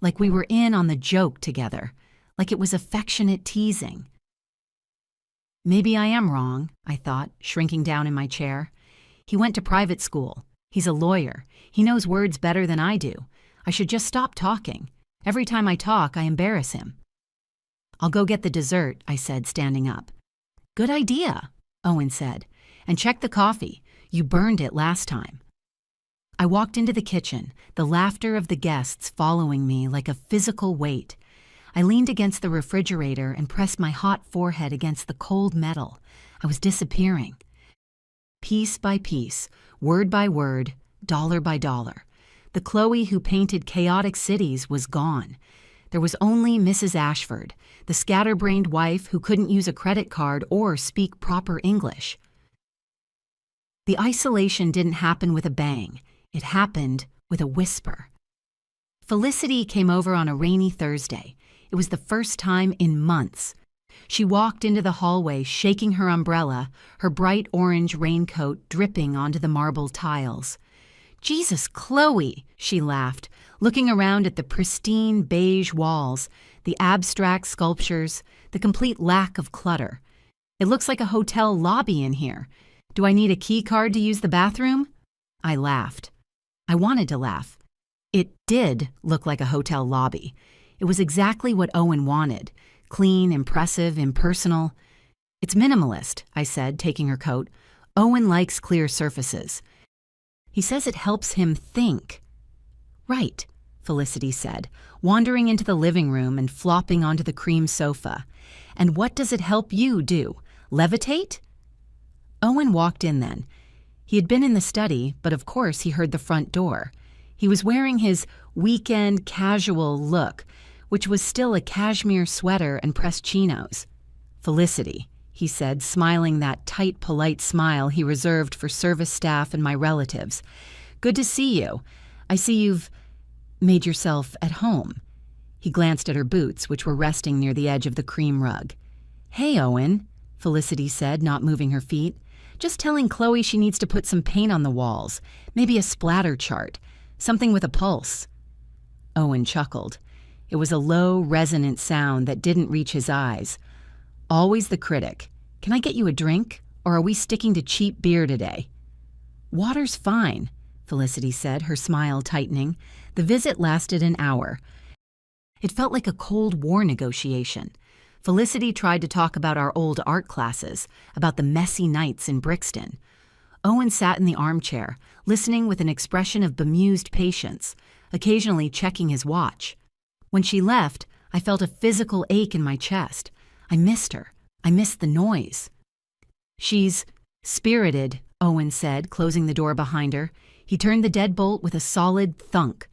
like we were in on the joke together, like it was affectionate teasing. Maybe I am wrong, I thought, shrinking down in my chair. He went to private school. He's a lawyer. He knows words better than I do. I should just stop talking. Every time I talk, I embarrass him. I'll go get the dessert, I said, standing up. Good idea, Owen said. And check the coffee. You burned it last time. I walked into the kitchen, the laughter of the guests following me like a physical weight. I leaned against the refrigerator and pressed my hot forehead against the cold metal. I was disappearing. Piece by piece, word by word, dollar by dollar. The Chloe who painted chaotic cities was gone. There was only Mrs. Ashford, the scatterbrained wife who couldn't use a credit card or speak proper English. The isolation didn't happen with a bang. It happened with a whisper. Felicity came over on a rainy Thursday. It was the first time in months. She walked into the hallway shaking her umbrella, her bright orange raincoat dripping onto the marble tiles. Jesus, Chloe, she laughed, looking around at the pristine beige walls, the abstract sculptures, the complete lack of clutter. It looks like a hotel lobby in here. Do I need a key card to use the bathroom? I laughed. I wanted to laugh. It did look like a hotel lobby. It was exactly what Owen wanted. Clean, impressive, impersonal. It's minimalist, I said, taking her coat. Owen likes clear surfaces. He says it helps him think. Right, Felicity said, wandering into the living room and flopping onto the cream sofa. And what does it help you do? Levitate? Owen walked in then. He had been in the study, but of course he heard the front door. He was wearing his weekend casual look, which was still a cashmere sweater and pressed chinos. Felicity, he said, smiling that tight, polite smile he reserved for service staff and my relatives. Good to see you. I see you've made yourself at home. He glanced at her boots, which were resting near the edge of the cream rug. Hey, Owen, Felicity said, not moving her feet. Just telling Chloe she needs to put some paint on the walls, maybe a splatter chart, something with a pulse. Owen chuckled. It was a low, resonant sound that didn't reach his eyes. Always the critic. Can I get you a drink, or are we sticking to cheap beer today? Water's fine, Felicity said, her smile tightening. The visit lasted an hour. It felt like a Cold War negotiation. Felicity tried to talk about our old art classes, about the messy nights in Brixton. Owen sat in the armchair, listening with an expression of bemused patience, occasionally checking his watch. When she left, I felt a physical ache in my chest. I missed her. I missed the noise. She's spirited, Owen said, closing the door behind her. He turned the deadbolt with a solid thunk.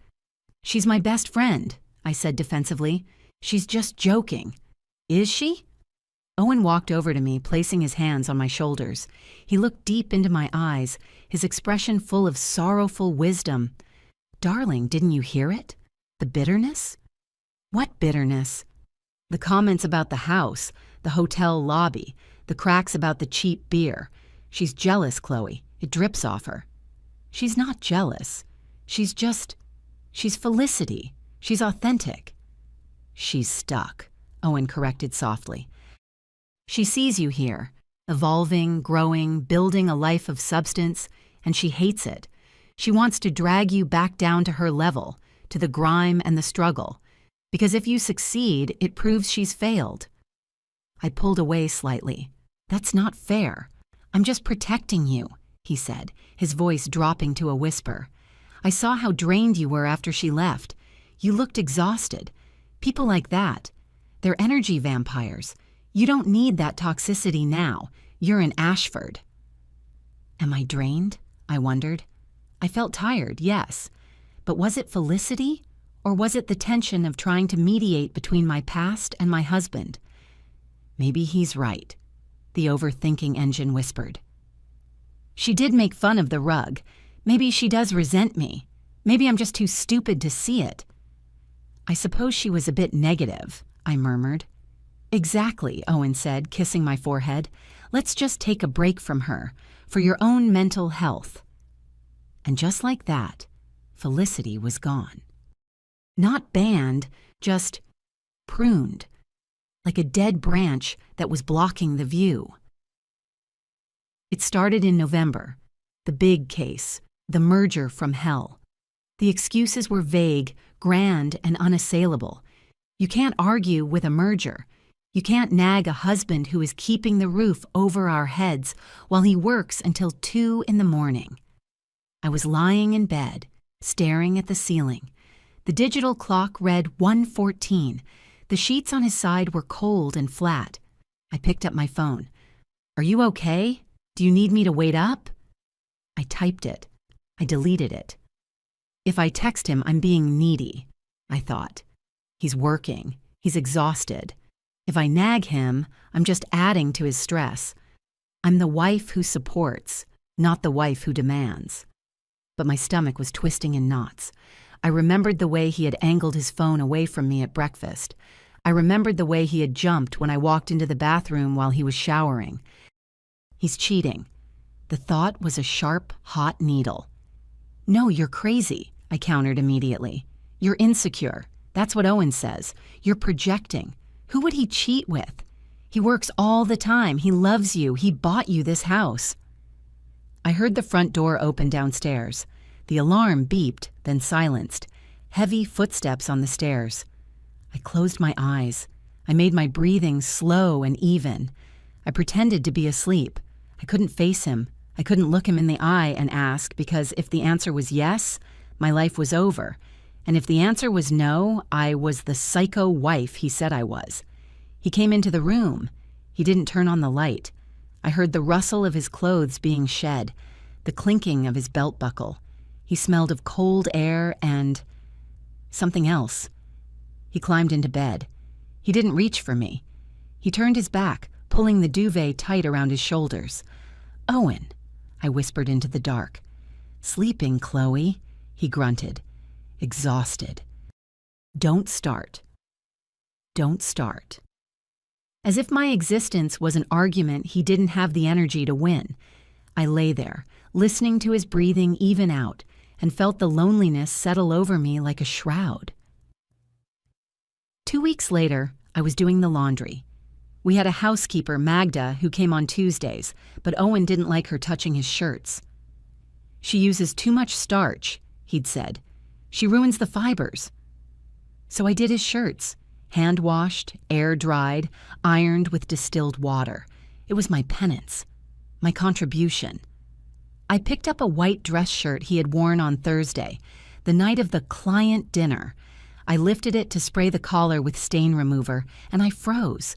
She's my best friend, I said defensively. She's just joking. Is she? Owen walked over to me, placing his hands on my shoulders. He looked deep into my eyes, his expression full of sorrowful wisdom. Darling, didn't you hear it? The bitterness? What bitterness? The comments about the house, the hotel lobby, the cracks about the cheap beer. She's jealous, Chloe. It drips off her. She's not jealous. She's Felicity. She's authentic. She's stuck, Owen corrected softly. She sees you here, evolving, growing, building a life of substance, and she hates it. She wants to drag you back down to her level, to the grime and the struggle, because if you succeed, it proves she's failed. I pulled away slightly. That's not fair. I'm just protecting you, he said, his voice dropping to a whisper. I saw how drained you were after she left. You looked exhausted. People like that, they're energy vampires. You don't need that toxicity now. You're an Ashford. Am I drained? I wondered. I felt tired, yes. But was it Felicity? Or was it the tension of trying to mediate between my past and my husband? Maybe he's right, the overthinking engine whispered. She did make fun of the rug. Maybe she does resent me. Maybe I'm just too stupid to see it. I suppose she was a bit negative, I murmured. Exactly, Owen said, kissing my forehead. Let's just take a break from her, for your own mental health. And just like that, Felicity was gone. Not banned, just pruned, like a dead branch that was blocking the view. It started in November, the big case, the merger from hell. The excuses were vague, grand, and unassailable. You can't argue with a merger. You can't nag a husband who is keeping the roof over our heads while he works until 2 in the morning. I was lying in bed, staring at the ceiling. The digital clock read 1:14. The sheets on his side were cold and flat. I picked up my phone. "Are you okay? Do you need me to wait up?" I typed it. I deleted it. If I text him, I'm being needy, I thought. He's working. He's exhausted. If I nag him, I'm just adding to his stress. I'm the wife who supports, not the wife who demands. But my stomach was twisting in knots. I remembered the way he had angled his phone away from me at breakfast. I remembered the way he had jumped when I walked into the bathroom while he was showering. He's cheating. The thought was a sharp, hot needle. "No, you're crazy," I countered immediately. "You're insecure. That's what Owen says. You're projecting. Who would he cheat with? He works all the time. He loves you. He bought you this house." I heard the front door open downstairs. The alarm beeped, then silenced. Heavy footsteps on the stairs. I closed my eyes. I made my breathing slow and even. I pretended to be asleep. I couldn't face him. I couldn't look him in the eye and ask, because if the answer was yes, my life was over. And if the answer was no, I was the psycho wife he said I was. He came into the room. He didn't turn on the light. I heard the rustle of his clothes being shed, the clinking of his belt buckle. He smelled of cold air and something else. He climbed into bed. He didn't reach for me. He turned his back, pulling the duvet tight around his shoulders. "Owen," I whispered into the dark. "Sleeping, Chloe," he grunted, exhausted. "Don't start. Don't start." As if my existence was an argument he didn't have the energy to win. I lay there, listening to his breathing even out, and felt the loneliness settle over me like a shroud. 2 weeks later, I was doing the laundry. We had a housekeeper, Magda, who came on Tuesdays, but Owen didn't like her touching his shirts. "She uses too much starch," he'd said. "She ruins the fibers." So I did his shirts, hand-washed, air-dried, ironed with distilled water. It was my penance, my contribution. I picked up a white dress shirt he had worn on Thursday, the night of the client dinner. I lifted it to spray the collar with stain remover, and I froze.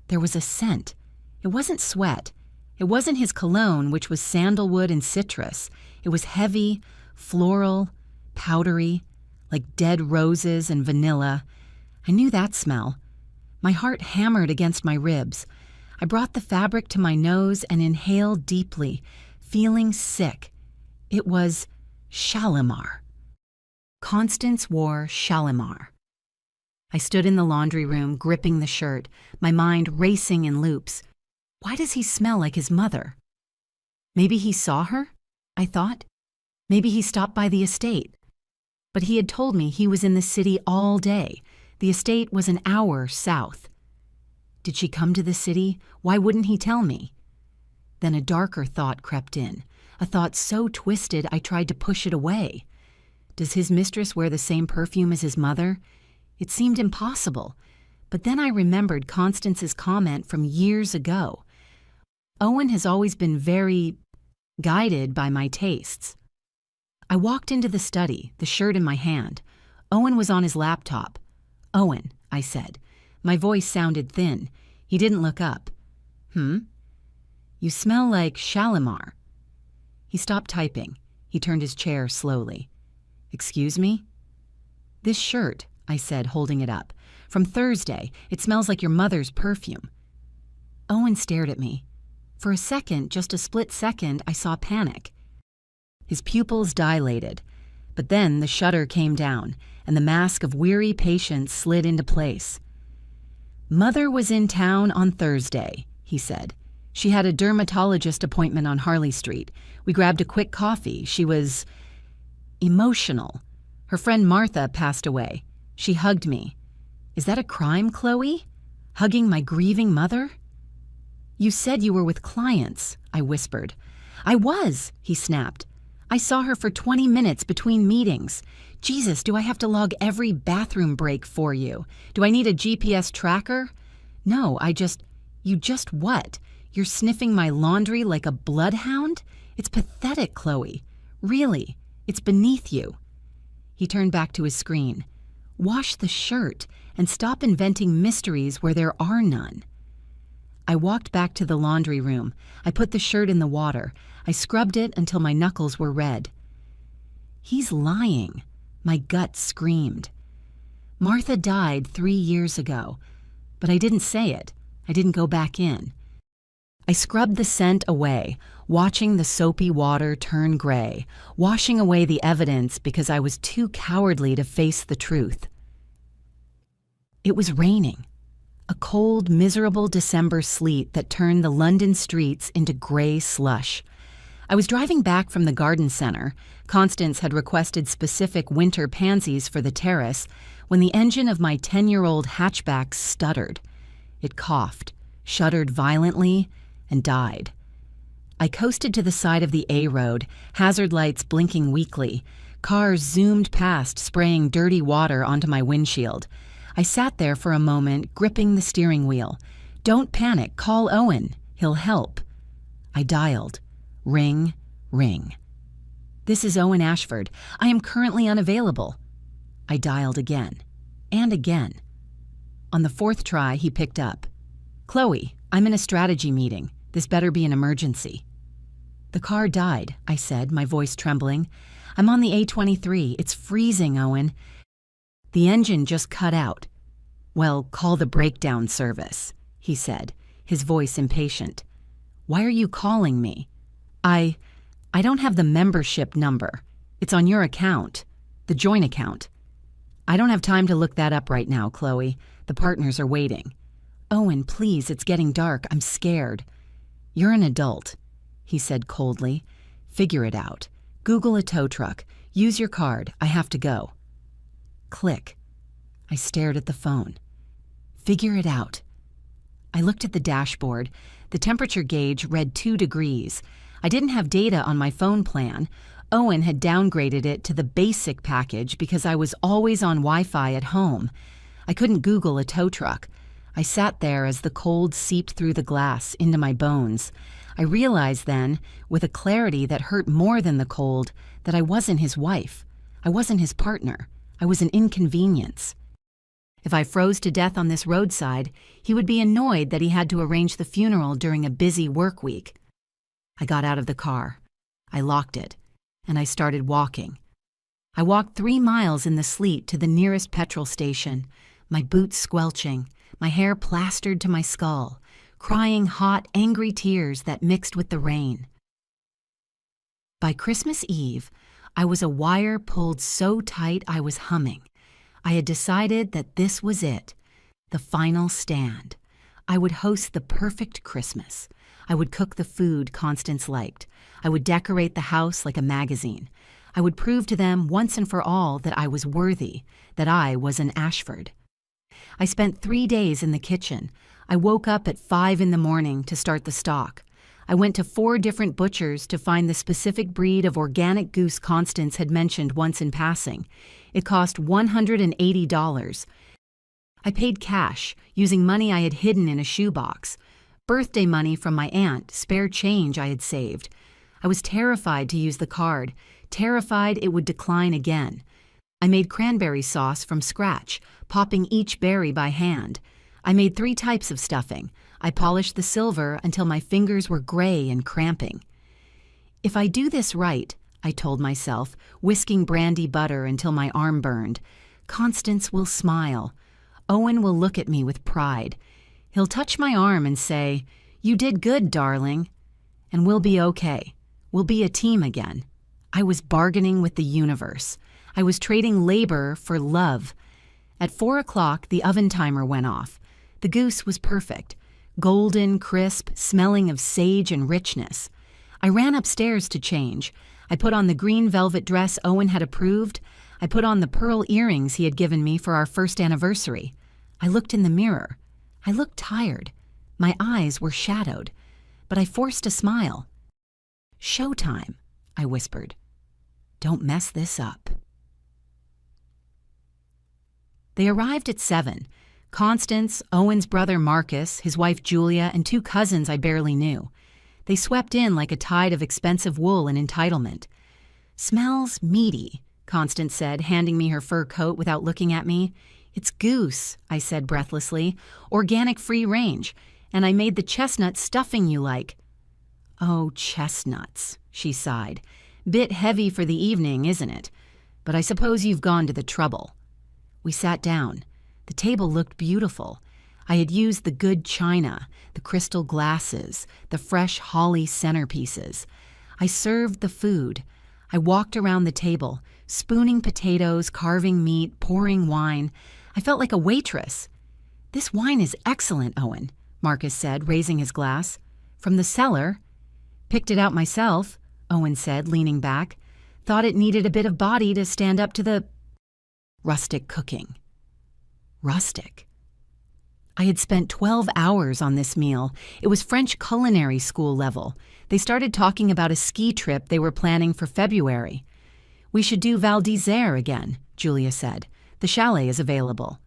There was a scent. It wasn't sweat. It wasn't his cologne, which was sandalwood and citrus. It was heavy, floral, powdery, like dead roses and vanilla. I knew that smell. My heart hammered against my ribs. I brought the fabric to my nose and inhaled deeply, feeling sick. It was Shalimar. Constance wore Shalimar. I stood in the laundry room, gripping the shirt, my mind racing in loops. Why does he smell like his mother? Maybe he saw her, I thought. Maybe he stopped by the estate. But he had told me he was in the city all day. The estate was an hour south. Did she come to the city? Why wouldn't he tell me? Then a darker thought crept in, a thought so twisted I tried to push it away. Does his mistress wear the same perfume as his mother? It seemed impossible, but then I remembered Constance's comment from years ago. Owen has always been very guided by my tastes. I walked into the study, the shirt in my hand. Owen was on his laptop. "Owen," I said. My voice sounded thin. He didn't look up. "You smell like Shalimar." He stopped typing. He turned his chair slowly. "Excuse me?" "This shirt," I said, holding it up. "From Thursday. It smells like your mother's perfume." Owen stared at me. For a second, just a split second, I saw panic. His pupils dilated, but then the shutter came down, and the mask of weary patience slid into place. "Mother was in town on Thursday," he said. "She had a dermatologist appointment on Harley Street. We grabbed a quick coffee. She was emotional. Her friend Martha passed away. She hugged me. Is that a crime, Chloe? Hugging my grieving mother? You said you were with clients, I whispered. I was, he snapped. I saw her for 20 minutes between meetings. Jesus, do I have to log every bathroom break for you? Do I need a GPS tracker? No, You just what? You're sniffing my laundry like a bloodhound? It's pathetic, Chloe. Really, it's beneath you. He turned back to his screen. Wash the shirt and stop inventing mysteries where there are none. I walked back to the laundry room. I put the shirt in the water. I scrubbed it until my knuckles were red. He's lying. My gut screamed. Martha died 3 years ago, but I didn't say it. I didn't go back in. I scrubbed the scent away, watching the soapy water turn gray, washing away the evidence because I was too cowardly to face the truth. It was raining. A cold, miserable December sleet that turned the London streets into gray slush. I was driving back from the garden center. Constance had requested specific winter pansies for the terrace when the engine of my 10-year-old hatchback stuttered. It coughed, shuddered violently, and died. I coasted to the side of the A road, hazard lights blinking weakly. Cars zoomed past, spraying dirty water onto my windshield. I sat there for a moment, gripping the steering wheel. Don't panic, call Owen. He'll help. I dialed. Ring, ring. This is Owen Ashford. I am currently unavailable. I dialed again. And again. On the 4th try, he picked up. Chloe, I'm in a strategy meeting. This better be an emergency. The car died, I said, my voice trembling. I'm on the A23. It's freezing, Owen. The engine just cut out. Well, call the breakdown service, he said, his voice impatient. Why are you calling me? I don't have the membership number. It's on your account, the joint account. I don't have time to look that up right now, Chloe. The partners are waiting. Owen, please, it's getting dark. I'm scared. You're an adult, he said coldly. Figure it out. Google a tow truck. Use your card. I have to go. Click. I stared at the phone. Figure it out. I looked at the dashboard. The temperature gauge read 2 degrees. I didn't have data on my phone plan. Owen had downgraded it to the basic package because I was always on Wi-Fi at home. I couldn't Google a tow truck. I sat there as the cold seeped through the glass into my bones. I realized then, with a clarity that hurt more than the cold, that I wasn't his wife. I wasn't his partner. I was an inconvenience. If I froze to death on this roadside, he would be annoyed that he had to arrange the funeral during a busy work week. I got out of the car. I locked it, and I started walking. I walked 3 miles in the sleet to the nearest petrol station, my boots squelching, my hair plastered to my skull, crying hot, angry tears that mixed with the rain. By Christmas Eve, I was a wire pulled so tight I was humming. I had decided that this was it, the final stand. I would host the perfect Christmas. I would cook the food Constance liked. I would decorate the house like a magazine. I would prove to them once and for all that I was worthy, that I was an Ashford. I spent 3 days in the kitchen. I woke up at 5 in the morning to start the stock. I went to 4 different butchers to find the specific breed of organic goose Constance had mentioned once in passing. It cost $180. I paid cash, using money I had hidden in a shoebox. Birthday money from my aunt, spare change I had saved. I was terrified to use the card, terrified it would decline again. I made cranberry sauce from scratch, popping each berry by hand. I made 3 types of stuffing. I polished the silver until my fingers were gray and cramping. If I do this right, I told myself, whisking brandy butter until my arm burned, Constance will smile. Owen will look at me with pride. He'll touch my arm and say, "You did good, darling." And we'll be okay. We'll be a team again. I was bargaining with the universe. I was trading labor for love. At 4 o'clock, the oven timer went off. The goose was perfect. Golden, crisp, smelling of sage and richness. I ran upstairs to change. I put on the green velvet dress Owen had approved. I put on the pearl earrings he had given me for our first anniversary. I looked in the mirror. I looked tired. My eyes were shadowed, but I forced a smile. "Showtime," I whispered. "Don't mess this up." They arrived at 7. Constance, Owen's brother Marcus, his wife Julia, and 2 cousins I barely knew. They swept in like a tide of expensive wool and entitlement. "Smells meaty," Constance said, handing me her fur coat without looking at me. "It's goose," I said breathlessly. "Organic free range. And I made the chestnut stuffing you like." "Oh, chestnuts," she sighed. "Bit heavy for the evening, isn't it? But I suppose you've gone to the trouble." We sat down. The table looked beautiful. I had used the good china, the crystal glasses, the fresh holly centerpieces. I served the food. I walked around the table, spooning potatoes, carving meat, pouring wine. I felt like a waitress. "This wine is excellent, Owen," Marcus said, raising his glass. "From the cellar." "Picked it out myself," Owen said, leaning back. "Thought it needed a bit of body to stand up to the rustic cooking." Rustic. I had spent 12 hours on this meal. It was French culinary school level. They started talking about a ski trip they were planning for February. "We should do Val d'Isère again," Julia said. "The chalet is available."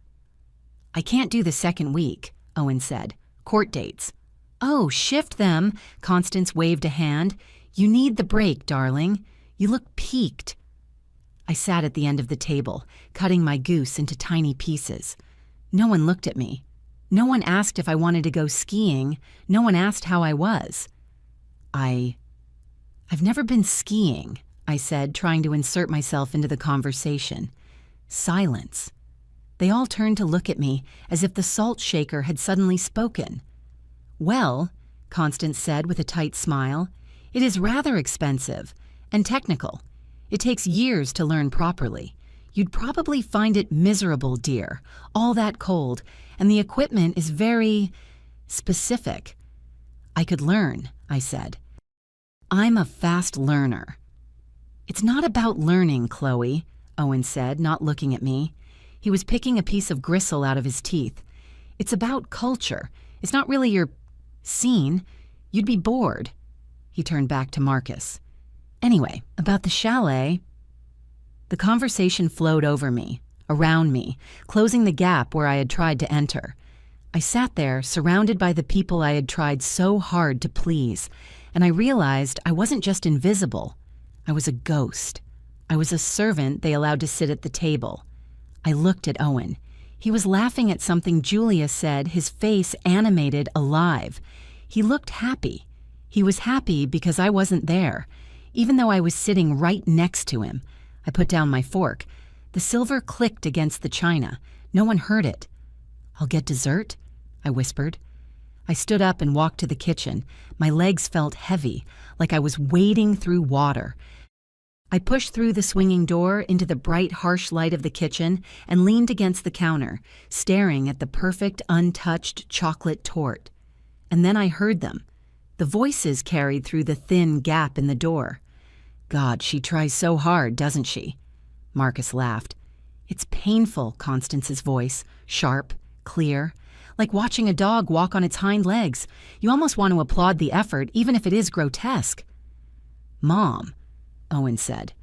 "I can't do the second week," Owen said. "Court dates." "Oh, shift them," Constance waved a hand. "You need the break, darling. You look peaked." I sat at the end of the table, cutting my goose into tiny pieces. No one looked at me. No one asked if I wanted to go skiing. No one asked how I was. I've never been skiing," I said, trying to insert myself into the conversation. Silence. They all turned to look at me as if the salt shaker had suddenly spoken. "Well," Constance said with a tight smile, "it is rather expensive and technical. It takes years to learn properly. You'd probably find it miserable, dear, all that cold, and the equipment is very specific." "I could learn," I said. "I'm a fast learner." "It's not about learning, Chloe," Owen said, not looking at me. He was picking a piece of gristle out of his teeth. "It's about culture. It's not really your scene. You'd be bored." He turned back to Marcus. "Anyway, about the chalet." The conversation flowed over me, around me, closing the gap where I had tried to enter. I sat there, surrounded by the people I had tried so hard to please, and I realized I wasn't just invisible. I was a ghost. I was a servant they allowed to sit at the table. I looked at Owen. He was laughing at something Julia said, his face animated, alive. He looked happy. He was happy because I wasn't there. Even though I was sitting right next to him, I put down my fork. The silver clicked against the china. No one heard it. "I'll get dessert," I whispered. I stood up and walked to the kitchen. My legs felt heavy, like I was wading through water. I pushed through the swinging door into the bright, harsh light of the kitchen and leaned against the counter, staring at the perfect, untouched chocolate torte. And then I heard them. The voices carried through the thin gap in the door. "God, she tries so hard, doesn't she?" Marcus laughed. "It's painful," Constance's voice, sharp, clear, like watching a dog walk on its hind legs. You almost want to applaud the effort, even if it is grotesque. "Mom," Owen said.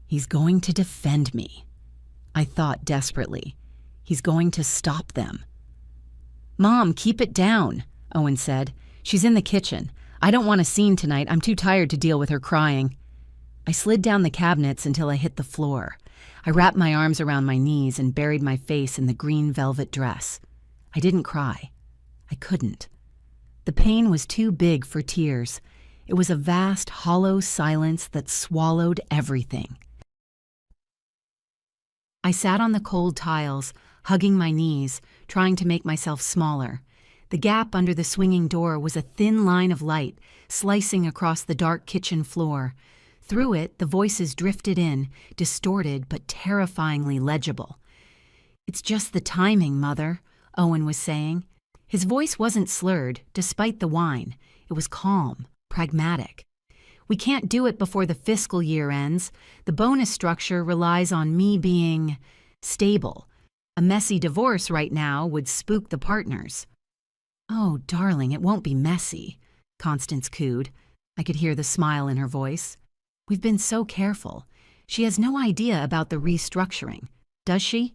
"He's going to defend me." I thought desperately. He's going to stop them. "Mom, keep it down," Owen said. "She's in the kitchen. I don't want a scene tonight. I'm too tired to deal with her crying." I slid down the cabinets until I hit the floor. I wrapped my arms around my knees and buried my face in the green velvet dress. I didn't cry. I couldn't. The pain was too big for tears. It was a vast, hollow silence that swallowed everything. I sat on the cold tiles, hugging my knees, trying to make myself smaller. The gap under the swinging door was a thin line of light, slicing across the dark kitchen floor. Through it, the voices drifted in, distorted but terrifyingly legible. "It's just the timing, Mother," Owen was saying. His voice wasn't slurred, despite the wine. It was calm, pragmatic. We can't do it before the fiscal year ends. The bonus structure relies on me being stable. A messy divorce right now would spook the partners." "Oh, darling, it won't be messy," Constance cooed. I could hear the smile in her voice. "We've been so careful. She has no idea about the restructuring. Does she?"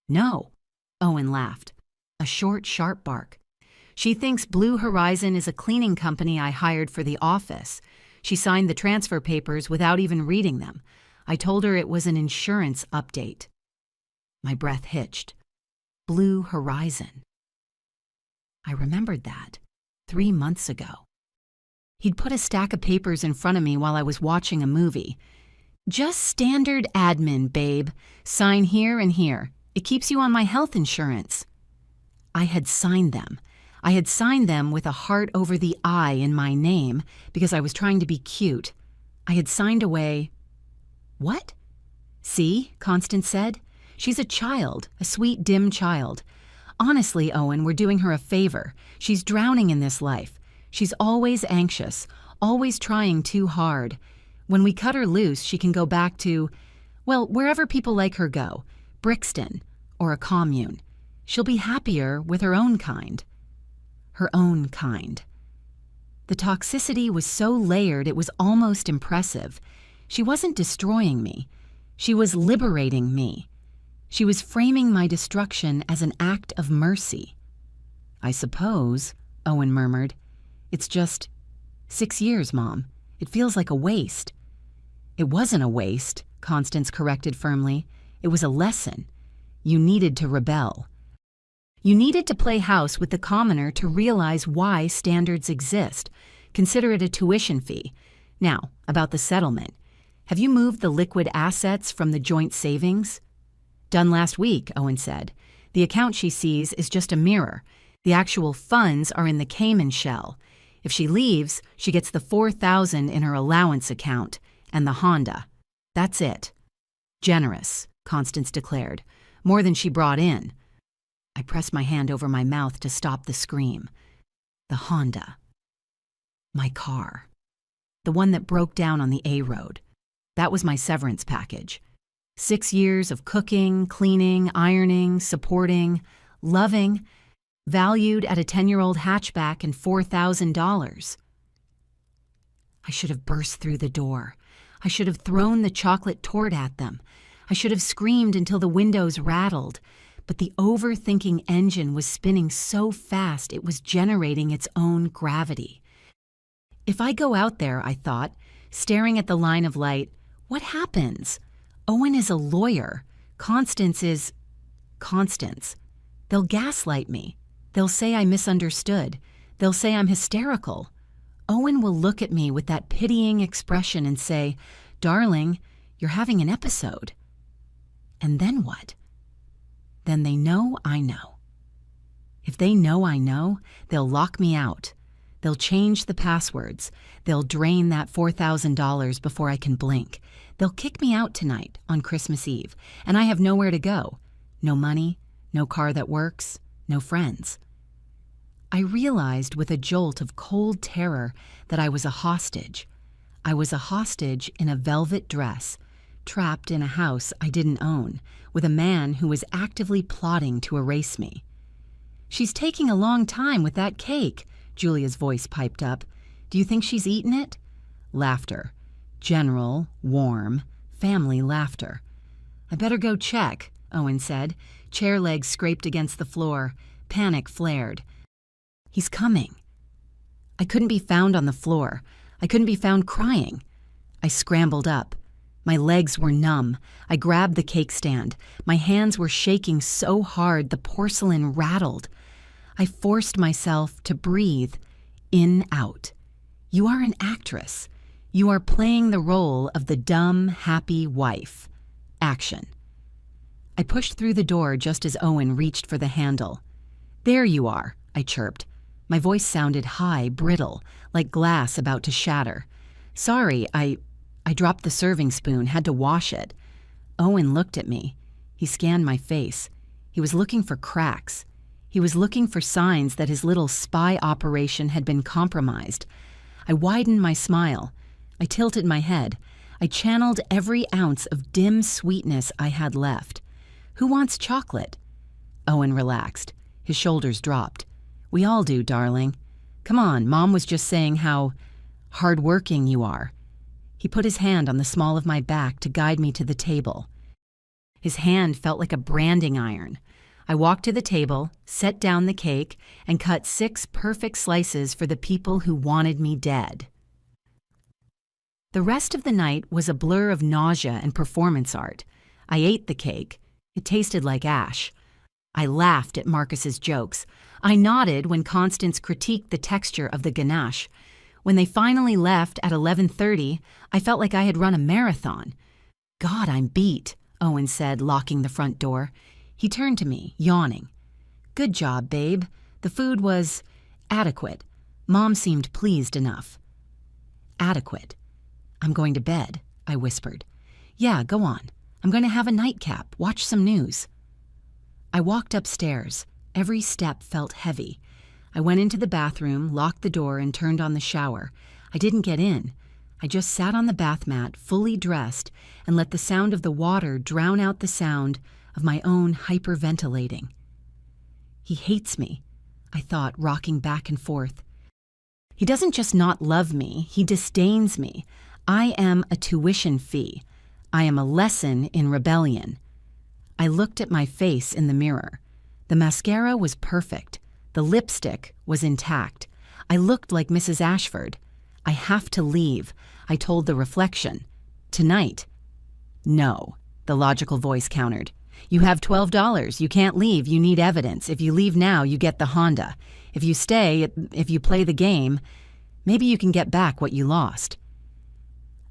"No," Owen laughed. A short, sharp bark. "She thinks Blue Horizon is a cleaning company I hired for the office. She signed the transfer papers without even reading them. I told her it was an insurance update." My breath hitched. Blue Horizon. I remembered that 3 months ago. He'd put a stack of papers in front of me while I was watching a movie. "Just standard admin, babe. Sign here and here. It keeps you on my health insurance." I had signed them. I had signed them with a heart over the I in my name because I was trying to be cute. I had signed away. "What?" "See," Constance said. "She's a child, a sweet, dim child. Honestly, Owen, we're doing her a favor. She's drowning in this life. She's always anxious, always trying too hard. When we cut her loose, she can go back to, well, wherever people like her go, Brixton or a commune. She'll be happier with her own kind." Her own kind. The toxicity was so layered it was almost impressive. She wasn't destroying me. She was liberating me. She was framing my destruction as an act of mercy. "I suppose," Owen murmured. "It's just 6 years, Mom. It feels like a waste." "It wasn't a waste," Constance corrected firmly. "It was a lesson. You needed to rebel. You needed to play house with the commoner to realize why standards exist. Consider it a tuition fee. Now, about the settlement. Have you moved the liquid assets from the joint savings?" "Done last week," Owen said. "The account she sees is just a mirror. The actual funds are in the Cayman shell. If she leaves, she gets the $4,000 in her allowance account and the Honda. That's it." "Generous," Constance declared. "More than she brought in." I pressed my hand over my mouth to stop the scream. The Honda. My car. The one that broke down on the A road. That was my severance package. 6 years of cooking, cleaning, ironing, supporting, loving, valued at a 10-year-old hatchback and $4,000. I should have burst through the door. I should have thrown the chocolate tort at them. I should have screamed until the windows rattled. But the overthinking engine was spinning so fast it was generating its own gravity. If I go out there, I thought, staring at the line of light, what happens? Owen is a lawyer. Constance is Constance. They'll gaslight me. They'll say I misunderstood. They'll say I'm hysterical. Owen will look at me with that pitying expression and say, "Darling, you're having an episode." And then what? Then they know I know. If they know I know, they'll lock me out. They'll change the passwords. They'll drain that $4,000 before I can blink. They'll kick me out tonight on Christmas Eve, and I have nowhere to go. No money, no car that works, no friends. I realized with a jolt of cold terror that I was a hostage. I was a hostage in a velvet dress, trapped in a house I didn't own, with a man who was actively plotting to erase me. "She's taking a long time with that cake," Julia's voice piped up. "Do you think she's eaten it?" Laughter. General, warm, family laughter. "I better go check," Owen said. Chair legs scraped against the floor. Panic flared. "He's coming." I couldn't be found on the floor. I couldn't be found crying. I scrambled up. My legs were numb. I grabbed the cake stand. My hands were shaking so hard the porcelain rattled. I forced myself to breathe in, out. You are an actress. You are playing the role of the dumb, happy wife. Action. I pushed through the door just as Owen reached for the handle. "There you are," I chirped. My voice sounded high, brittle, like glass about to shatter. "Sorry, I dropped the serving spoon, had to wash it." Owen looked at me. He scanned my face. He was looking for cracks. He was looking for signs that his little spy operation had been compromised. I widened my smile. I tilted my head. I channeled every ounce of dim sweetness I had left. Who wants chocolate? Owen relaxed. His shoulders dropped. We all do, darling. Come on, Mom was just saying how hardworking you are. He put his hand on the small of my back to guide me to the table. His hand felt like a branding iron. I walked to the table, set down the cake, and cut 6 perfect slices for the people who wanted me dead. The rest of the night was a blur of nausea and performance art. I ate the cake. It tasted like ash. I laughed at Marcus's jokes. I nodded when Constance critiqued the texture of the ganache. When they finally left at 11:30, I felt like I had run a marathon. God, I'm beat, Owen said, locking the front door. He turned to me, yawning. Good job, babe. The food was adequate. Mom seemed pleased enough. Adequate. I'm going to bed, I whispered. Yeah, go on. I'm going to have a nightcap, watch some news. I walked upstairs. Every step felt heavy. I went into the bathroom, locked the door, and turned on the shower. I didn't get in. I just sat on the bath mat, fully dressed, and let the sound of the water drown out the sound of my own hyperventilating. He hates me, I thought, rocking back and forth. He doesn't just not love me, he disdains me. I am a tuition fee. I am a lesson in rebellion. I looked at my face in the mirror. The mascara was perfect. The lipstick was intact. I looked like Mrs. Ashford. I have to leave, I told the reflection. Tonight. No, the logical voice countered. You have $12. You can't leave. You need evidence. If you leave now, you get the Honda. If you stay, if you play the game, maybe you can get back what you lost.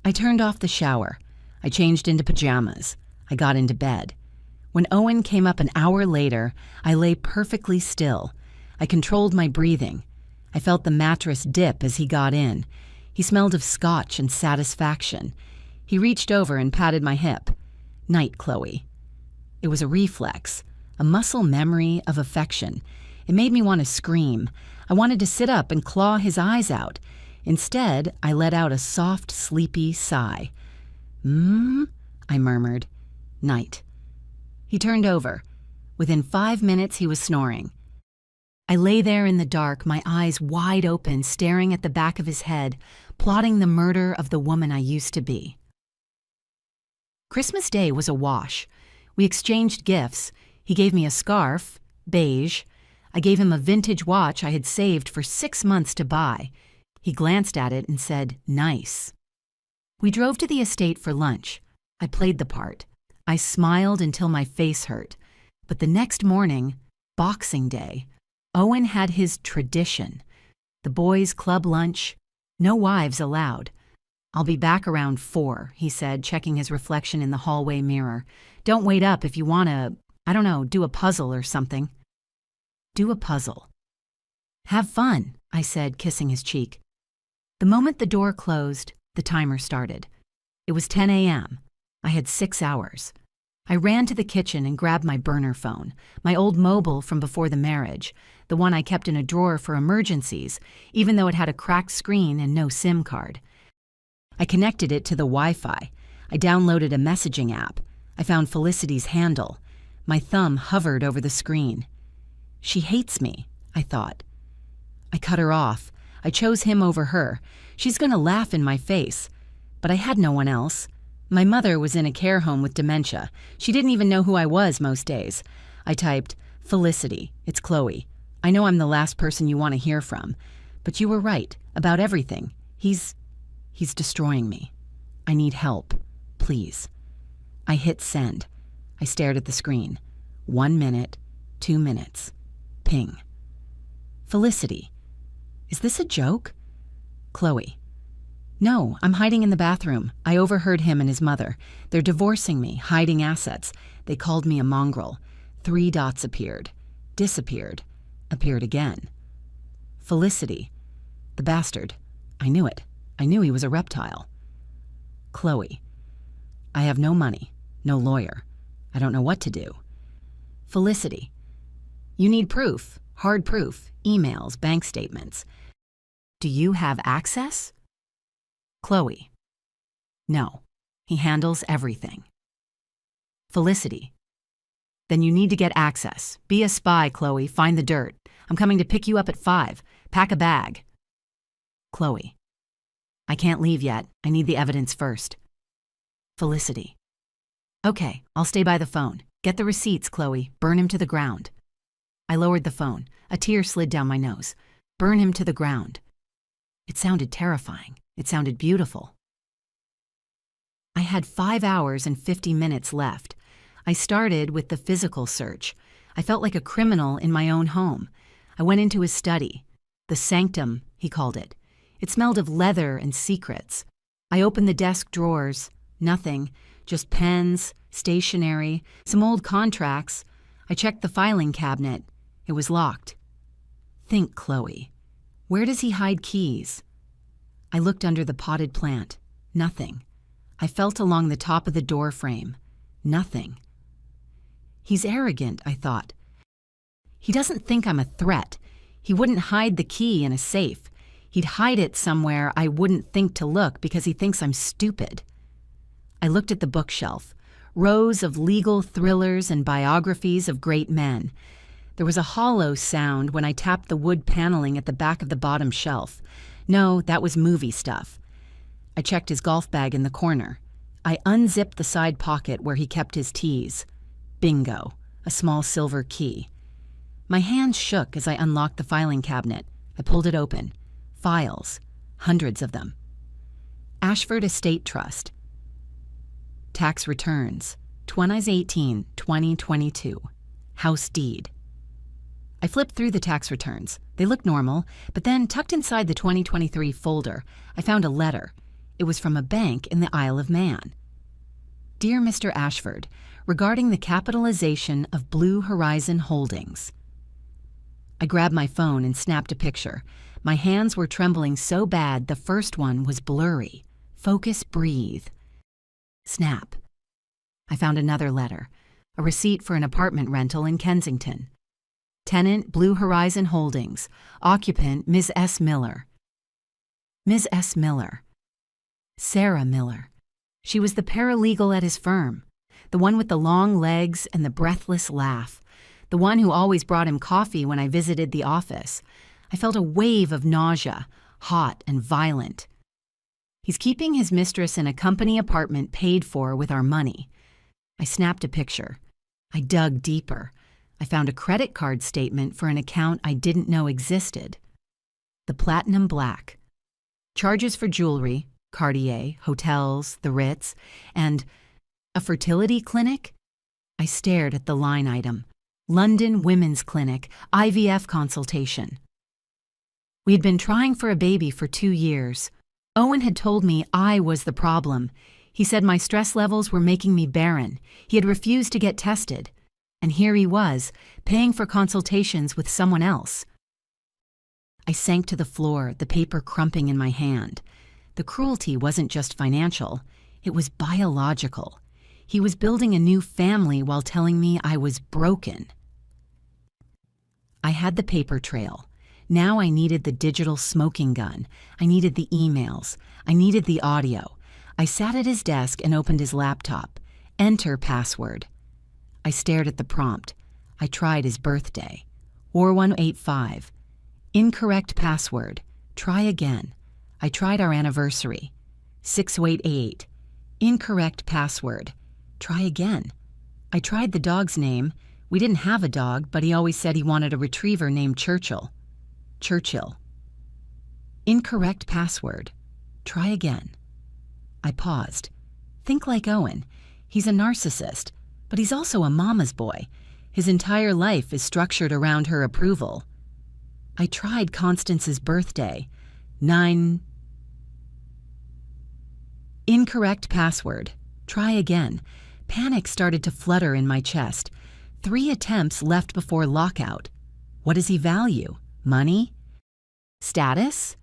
I turned off the shower. I changed into pajamas. I got into bed. When Owen came up an hour later, I lay perfectly still. I controlled my breathing. I felt the mattress dip as he got in. He smelled of scotch and satisfaction. He reached over and patted my hip. Night, Chloe. It was a reflex, a muscle memory of affection. It made me want to scream. I wanted to sit up and claw his eyes out. Instead, I let out a soft, sleepy sigh. I murmured. Night. He turned over. Within 5 minutes, he was snoring. I lay there in the dark, my eyes wide open, staring at the back of his head, plotting the murder of the woman I used to be. Christmas Day was a wash. We exchanged gifts. He gave me a scarf, beige. I gave him a vintage watch I had saved for 6 months to buy. He glanced at it and said, nice. We drove to the estate for lunch. I played the part. I smiled until my face hurt. But the next morning, Boxing Day, Owen had his tradition. The boys' club lunch, no wives allowed. I'll be back around 4, he said, checking his reflection in the hallway mirror. Don't wait up if you want to, do a puzzle or something. Do a puzzle. Have fun, I said, kissing his cheek. The moment the door closed, the timer started. It was 10 a.m. I had 6 hours. I ran to the kitchen and grabbed my burner phone, my old mobile from before the marriage, the one I kept in a drawer for emergencies, even though it had a cracked screen and no SIM card. I connected it to the Wi-Fi. I downloaded a messaging app. I found Felicity's handle. My thumb hovered over the screen. She hates me, I thought. I cut her off. I chose him over her. She's going to laugh in my face. But I had no one else. My mother was in a care home with dementia. She didn't even know who I was most days. I typed, Felicity, it's Chloe. I know I'm the last person you want to hear from. But you were right about everything. He's destroying me. I need help. Please. I hit send. I stared at the screen. 1 minute, 2 minutes. Ping. Felicity. Is this a joke? Chloe. No, I'm hiding in the bathroom. I overheard him and his mother. They're divorcing me, hiding assets. They called me a mongrel. 3 dots appeared. Disappeared. Appeared again. Felicity. The bastard. I knew it. I knew he was a reptile. Chloe. I have no money, no lawyer. I don't know what to do. Felicity. You need proof, hard proof, emails, bank statements. Do you have access? Chloe. No. He handles everything. Felicity. Then you need to get access. Be a spy, Chloe. Find the dirt. I'm coming to pick you up at 5. Pack a bag. Chloe. I can't leave yet. I need the evidence first. Felicity. Okay, I'll stay by the phone. Get the receipts, Chloe. Burn him to the ground. I lowered the phone. A tear slid down my nose. Burn him to the ground. It sounded terrifying. It sounded beautiful. I had 5 hours and 50 minutes left. I started with the physical search. I felt like a criminal in my own home. I went into his study. The sanctum, he called it. It smelled of leather and secrets. I opened the desk drawers. Nothing. Just pens, stationery, some old contracts. I checked the filing cabinet. It was locked. Think, Chloe. Where does he hide keys? I looked under the potted plant. Nothing. I felt along the top of the door frame. Nothing. He's arrogant, I thought. He doesn't think I'm a threat. He wouldn't hide the key in a safe. He'd hide it somewhere I wouldn't think to look because he thinks I'm stupid. I looked at the bookshelf. Rows of legal thrillers and biographies of great men. There was a hollow sound when I tapped the wood paneling at the back of the bottom shelf. No, that was movie stuff. I checked his golf bag in the corner. I unzipped the side pocket where he kept his teas. Bingo, a small silver key. My hands shook as I unlocked the filing cabinet. I pulled it open. Files, hundreds of them. Ashford Estate Trust. Tax returns, 2018-2022. House deed. I flipped through the tax returns. They looked normal, but then tucked inside the 2023 folder, I found a letter. It was from a bank in the Isle of Man. Dear Mr. Ashford, regarding the capitalization of Blue Horizon Holdings. I grabbed my phone and snapped a picture. My hands were trembling so bad the first one was blurry. Focus, breathe. Snap. I found another letter. A receipt for an apartment rental in Kensington. Tenant, Blue Horizon Holdings. Occupant, Ms. S. Miller. Ms. S. Miller. Sarah Miller. She was the paralegal at his firm. The one with the long legs and the breathless laugh. The one who always brought him coffee when I visited the office. I felt a wave of nausea, hot and violent. He's keeping his mistress in a company apartment paid for with our money. I snapped a picture. I dug deeper. I found a credit card statement for an account I didn't know existed. The Platinum Black. Charges for jewelry, Cartier, hotels, the Ritz, and a fertility clinic? I stared at the line item. London Women's Clinic, IVF consultation. We had been trying for a baby for 2 years. Owen had told me I was the problem. He said my stress levels were making me barren. He had refused to get tested. And here he was, paying for consultations with someone else. I sank to the floor, the paper crumping in my hand. The cruelty wasn't just financial. It was biological. He was building a new family while telling me I was broken. I had the paper trail. Now I needed the digital smoking gun. I needed the emails. I needed the audio. I sat at his desk and opened his laptop. Enter password. I stared at the prompt. I tried his birthday. 4185. Incorrect password. Try again. I tried our anniversary. 6088. Incorrect password. Try again. I tried the dog's name. We didn't have a dog, but he always said he wanted a retriever named Churchill. Churchill. Incorrect password. Try again. I paused. Think like Owen. He's a narcissist, but he's also a mama's boy. His entire life is structured around her approval. I tried Constance's birthday. 9. Incorrect password. Try again. Panic started to flutter in my chest. 3 attempts left before lockout. What does he value? Money? Status?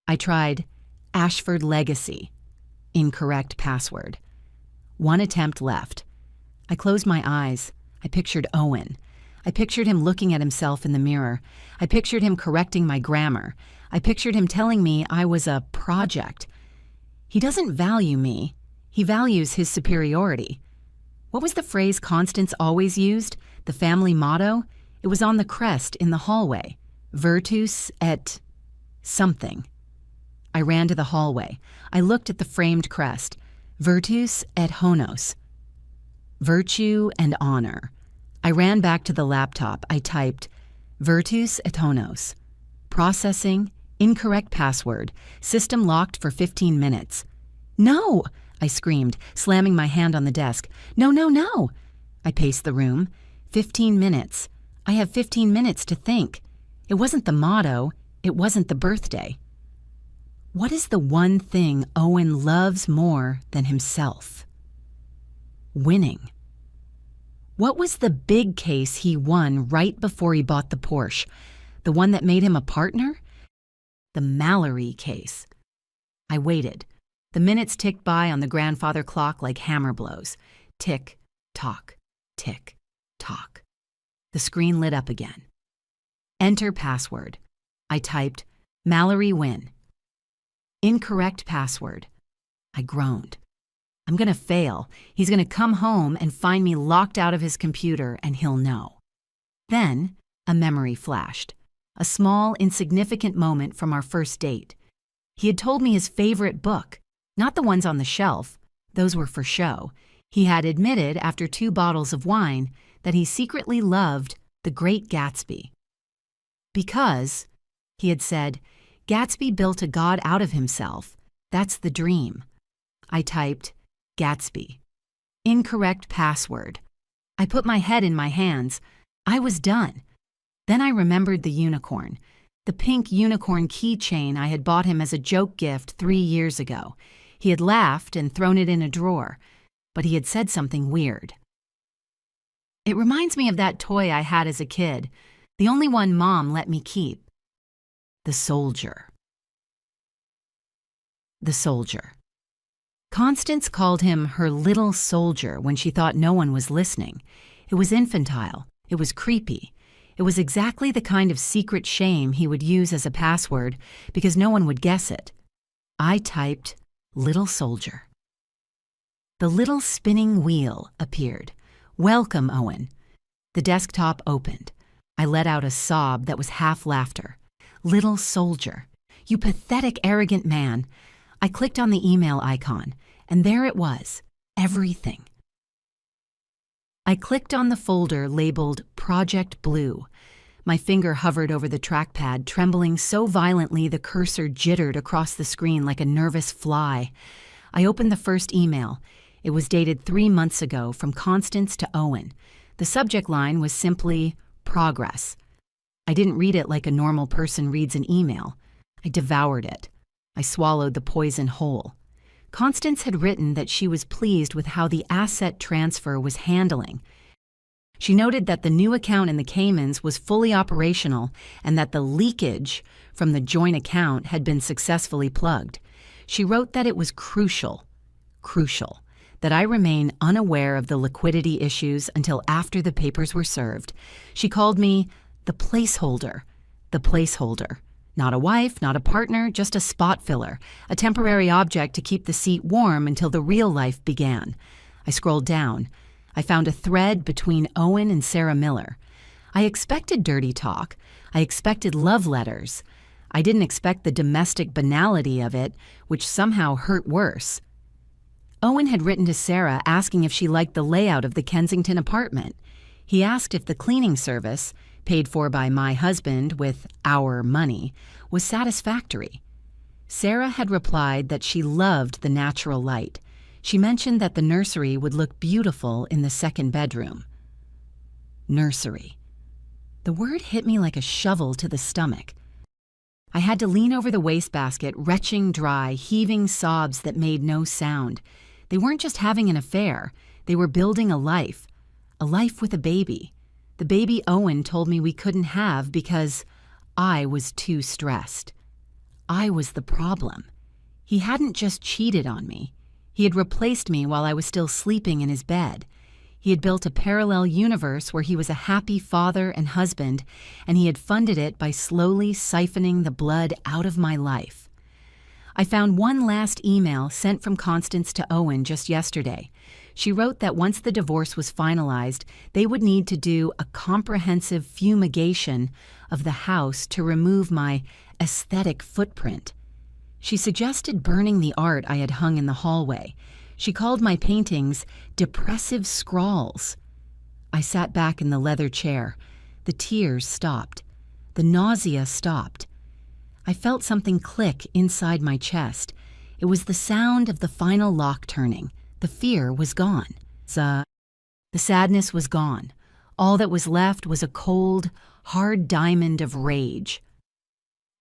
I tried Ashford Legacy. Incorrect password. 1 attempt left. I closed my eyes. I pictured Owen. I pictured him looking at himself in the mirror. I pictured him correcting my grammar. I pictured him telling me I was a project. He doesn't value me. He values his superiority. What was the phrase Constance always used? The family motto? It was on the crest in the hallway. Virtus et something. I ran to the hallway. I looked at the framed crest. Virtus et honos. Virtue and honor. I ran back to the laptop. I typed, Virtus et honos. Processing, incorrect password, system locked for 15 minutes. No! I screamed, slamming my hand on the desk. No, no, no! I paced the room. 15 minutes. I have 15 minutes to think. It wasn't the motto. It wasn't the birthday. What is the one thing Owen loves more than himself? Winning. What was the big case he won right before he bought the Porsche? The one that made him a partner? The Mallory case. I waited. The minutes ticked by on the grandfather clock like hammer blows. Tick, tock, tick, tock. The screen lit up again. Enter password. I typed, Mallory Wynn. Incorrect password. I groaned. I'm gonna fail. He's gonna come home and find me locked out of his computer, and he'll know. Then, a memory flashed. A small, insignificant moment from our first date. He had told me his favorite book, not the ones on the shelf. Those were for show. He had admitted, after 2 bottles of wine, that he secretly loved The Great Gatsby. Because, he had said, Gatsby built a god out of himself. That's the dream. I typed, Gatsby. Incorrect password. I put my head in my hands. I was done. Then I remembered the unicorn, the pink unicorn keychain I had bought him as a joke gift 3 years ago. He had laughed and thrown it in a drawer, but he had said something weird. It reminds me of that toy I had as a kid, the only one Mom let me keep. The soldier. The soldier. Constance called him her little soldier when she thought no one was listening. It was infantile. It was creepy. It was exactly the kind of secret shame he would use as a password because no one would guess it. I typed, little soldier. The little spinning wheel appeared. Welcome, Owen. The desktop opened. I let out a sob that was half laughter. Little soldier. You pathetic, arrogant man. I clicked on the email icon, and there it was, everything. I clicked on the folder labeled Project Blue. My finger hovered over the trackpad, trembling so violently the cursor jittered across the screen like a nervous fly. I opened the first email. It was dated 3 months ago from Constance to Owen. The subject line was simply, Progress. I didn't read it like a normal person reads an email. I devoured it. I swallowed the poison whole. Constance had written that she was pleased with how the asset transfer was handling. She noted that the new account in the Caymans was fully operational and that the leakage from the joint account had been successfully plugged. She wrote that it was crucial, that I remain unaware of the liquidity issues until after the papers were served. She called me the placeholder. Not a wife, not a partner, just a spot filler, a temporary object to keep the seat warm until the real life began. I scrolled down. I found a thread between Owen and Sarah Miller. I expected dirty talk. I expected love letters. I didn't expect the domestic banality of it, which somehow hurt worse. Owen had written to Sarah asking if she liked the layout of the Kensington apartment. He asked if the cleaning service, paid for by my husband with our money, was satisfactory. Sarah had replied that she loved the natural light. She mentioned that the nursery would look beautiful in the second bedroom. Nursery. The word hit me like a shovel to the stomach. I had to lean over the wastebasket, retching dry, heaving sobs that made no sound. They weren't just having an affair. They were building a life with a baby. The baby Owen told me we couldn't have because I was too stressed. I was the problem. He hadn't just cheated on me. He had replaced me while I was still sleeping in his bed. He had built a parallel universe where he was a happy father and husband, and he had funded it by slowly siphoning the blood out of my life. I found one last email sent from Constance to Owen just yesterday. She wrote that once the divorce was finalized, they would need to do a comprehensive fumigation of the house to remove my aesthetic footprint. She suggested burning the art I had hung in the hallway. She called my paintings depressive scrawls. I sat back in the leather chair. The tears stopped. The nausea stopped. I felt something click inside my chest. It was the sound of the final lock turning. The fear was gone. The sadness was gone. All that was left was a cold, hard diamond of rage.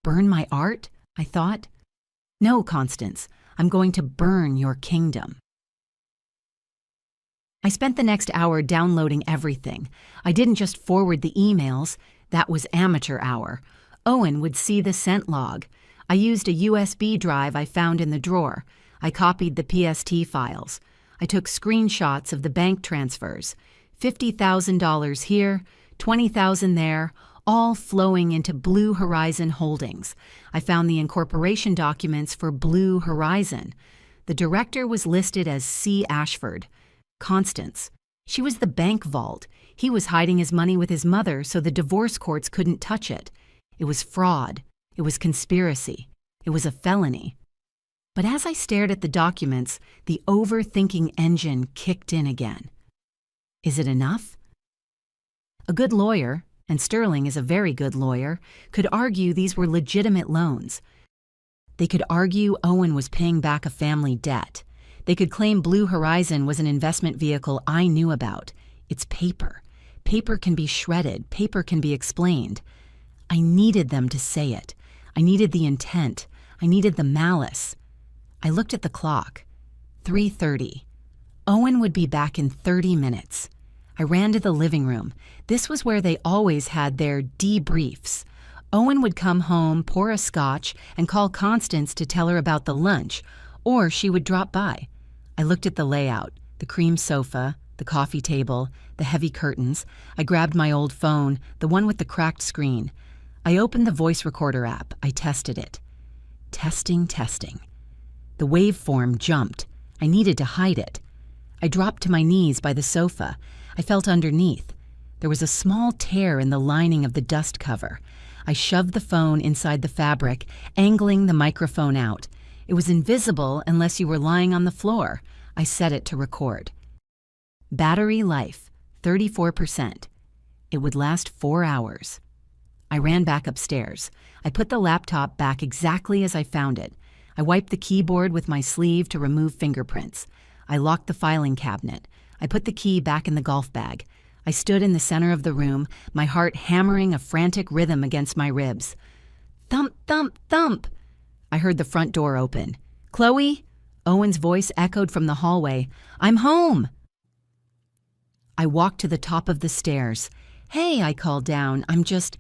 Burn my art? I thought. No, Constance, I'm going to burn your kingdom. I spent the next hour downloading everything. I didn't just forward the emails. That was amateur hour. Owen would see the sent log. I used a USB drive I found in the drawer. I copied the PST files. I took screenshots of the bank transfers. $50,000 here, $20,000 there, all flowing into Blue Horizon Holdings. I found the incorporation documents for Blue Horizon. The director was listed as C. Ashford. Constance. She was the bank vault. He was hiding his money with his mother so the divorce courts couldn't touch it. It was fraud. It was conspiracy. It was a felony. But as I stared at the documents, the overthinking engine kicked in again. Is it enough? A good lawyer, and Sterling is a very good lawyer, could argue these were legitimate loans. They could argue Owen was paying back a family debt. They could claim Blue Horizon was an investment vehicle I knew about. It's paper. Paper can be shredded. Paper can be explained. I needed them to say it. I needed the intent. I needed the malice. I looked at the clock. 3:30. Owen would be back in 30 minutes. I ran to the living room. This was where they always had their debriefs. Owen would come home, pour a scotch, and call Constance to tell her about the lunch, or she would drop by. I looked at the layout, the cream sofa, the coffee table, the heavy curtains. I grabbed my old phone, the one with the cracked screen. I opened the voice recorder app. I tested it. Testing, testing. The waveform jumped. I needed to hide it. I dropped to my knees by the sofa. I felt underneath. There was a small tear in the lining of the dust cover. I shoved the phone inside the fabric, angling the microphone out. It was invisible unless you were lying on the floor. I set it to record. Battery life, 34%. It would last 4 hours. I ran back upstairs. I put the laptop back exactly as I found it. I wiped the keyboard with my sleeve to remove fingerprints. I locked the filing cabinet. I put the key back in the golf bag. I stood in the center of the room, my heart hammering a frantic rhythm against my ribs. Thump, thump, thump. I heard the front door open. Chloe? Owen's voice echoed from the hallway. I'm home. I walked to the top of the stairs. Hey, I called down. I'm just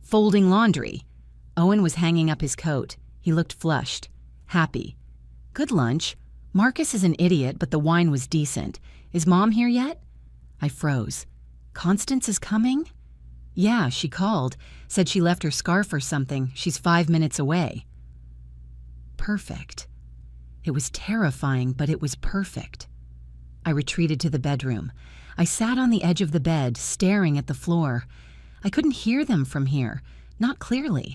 folding laundry. Owen was hanging up his coat. He looked flushed, happy. Good lunch. Marcus is an idiot, but the wine was decent. Is Mom here yet? I froze. Constance is coming? Yeah, she called. Said she left her scarf or something. She's 5 minutes away. Perfect. It was terrifying, but it was perfect. I retreated to the bedroom. I sat on the edge of the bed, staring at the floor. I couldn't hear them from here, not clearly.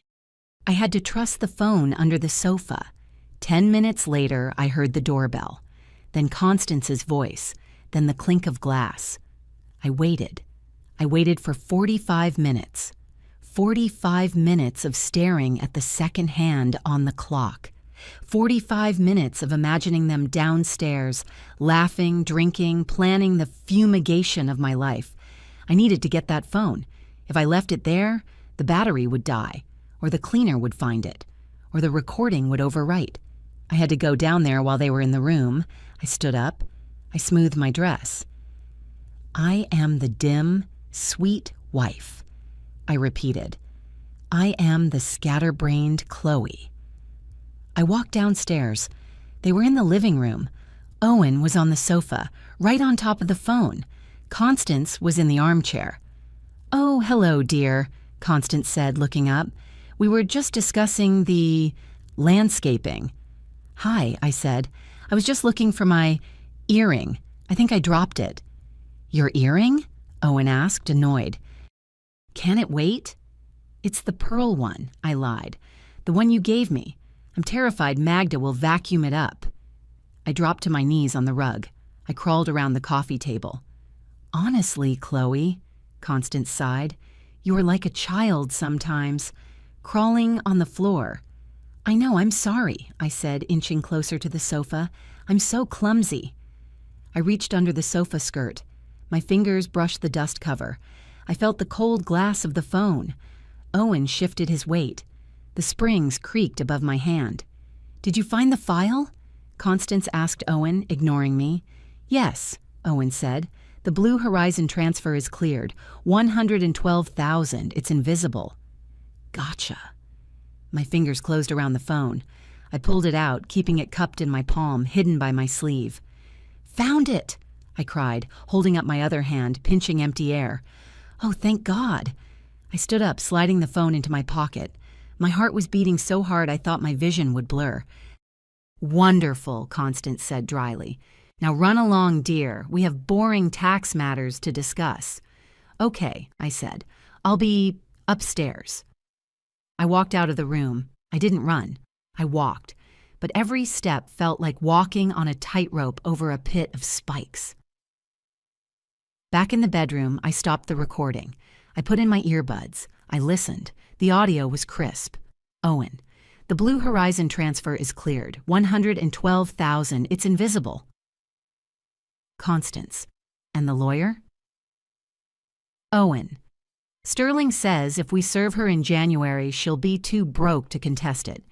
I had to trust the phone under the sofa. 10 minutes later, I heard the doorbell. Then Constance's voice. Then the clink of glass. I waited. I waited for 45 minutes. 45 minutes of staring at the second hand on the clock. 45 minutes of imagining them downstairs, laughing, drinking, planning the fumigation of my life. I needed to get that phone. If I left it there, the battery would die, or the cleaner would find it, or the recording would overwrite. I had to go down there while they were in the room. I stood up. I smoothed my dress. I am the dim, sweet wife. I repeated. I am the scatterbrained Chloe. I walked downstairs. They were in the living room. Owen was on the sofa, right on top of the phone. Constance was in the armchair. Oh, hello, dear, Constance said, looking up. We were just discussing the landscaping. "Hi," I said. "I was just looking for my earring. I think I dropped it." "Your earring?" Owen asked, annoyed. "Can it wait?" "It's the pearl one," I lied. "The one you gave me. I'm terrified Magda will vacuum it up." I dropped to my knees on the rug. I crawled around the coffee table. "Honestly, Chloe," Constance sighed, "you are like a child sometimes, crawling on the floor." "I know, I'm sorry," I said, inching closer to the sofa. "I'm so clumsy." I reached under the sofa skirt. My fingers brushed the dust cover. I felt the cold glass of the phone. Owen shifted his weight. The springs creaked above my hand. "Did you find the file?" Constance asked Owen, ignoring me. "Yes," Owen said. "The Blue Horizon transfer is cleared. 112,000. It's invisible." "Gotcha." My fingers closed around the phone. I pulled it out, keeping it cupped in my palm, hidden by my sleeve. "Found it!" I cried, holding up my other hand, pinching empty air. "Oh, thank God." I stood up, sliding the phone into my pocket. My heart was beating so hard I thought my vision would blur. "Wonderful," Constance said dryly. "Now run along, dear. We have boring tax matters to discuss." "Okay," I said. "I'll be upstairs." I walked out of the room. I didn't run. I walked. But every step felt like walking on a tightrope over a pit of spikes. Back in the bedroom, I stopped the recording. I put in my earbuds. I listened. The audio was crisp. Owen: "The Blue Horizon transfer is cleared. 112,000. It's invisible." Constance: "And the lawyer?" Owen: "Sterling says if we serve her in January, she'll be too broke to contest it.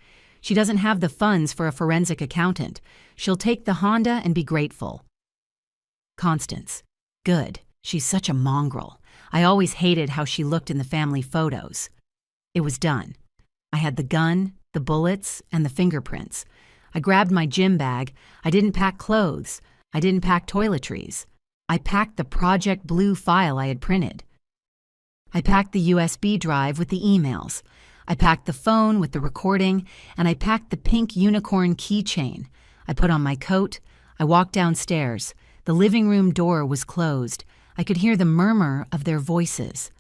She doesn't have the funds for a forensic accountant. She'll take the Honda and be grateful." Constance: "Good. She's such a mongrel. I always hated how she looked in the family photos." It was done. I had the gun, the bullets, and the fingerprints. I grabbed my gym bag. I didn't pack clothes. I didn't pack toiletries. I packed the Project Blue file I had printed. I packed the USB drive with the emails. I packed the phone with the recording, and I packed the pink unicorn keychain. I put on my coat. I walked downstairs. The living room door was closed. I could hear the murmur of their voices.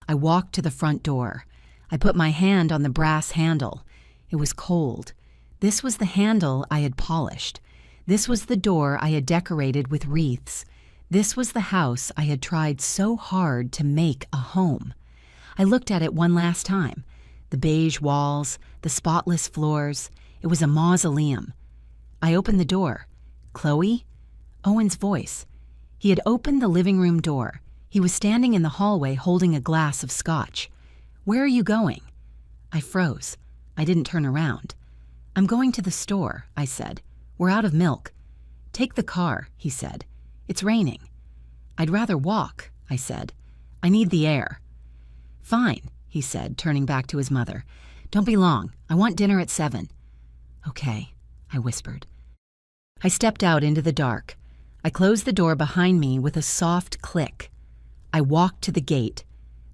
I walked to the front door. I put my hand on the brass handle. It was cold. This was the handle I had polished. This was the door I had decorated with wreaths. This was the house I had tried so hard to make a home. I looked at it one last time. The beige walls, the spotless floors. It was a mausoleum. I opened the door. "Chloe?" Owen's voice. He had opened the living room door. He was standing in the hallway holding a glass of scotch. "Where are you going?" I froze. I didn't turn around. "I'm going to the store," I said. "We're out of milk." "Take the car," he said. "It's raining." "I'd rather walk," I said. "I need the air." "Fine," he said, turning back to his mother. "Don't be long. I want dinner at 7. "Okay," I whispered. I stepped out into the dark. I closed the door behind me with a soft click. I walked to the gate.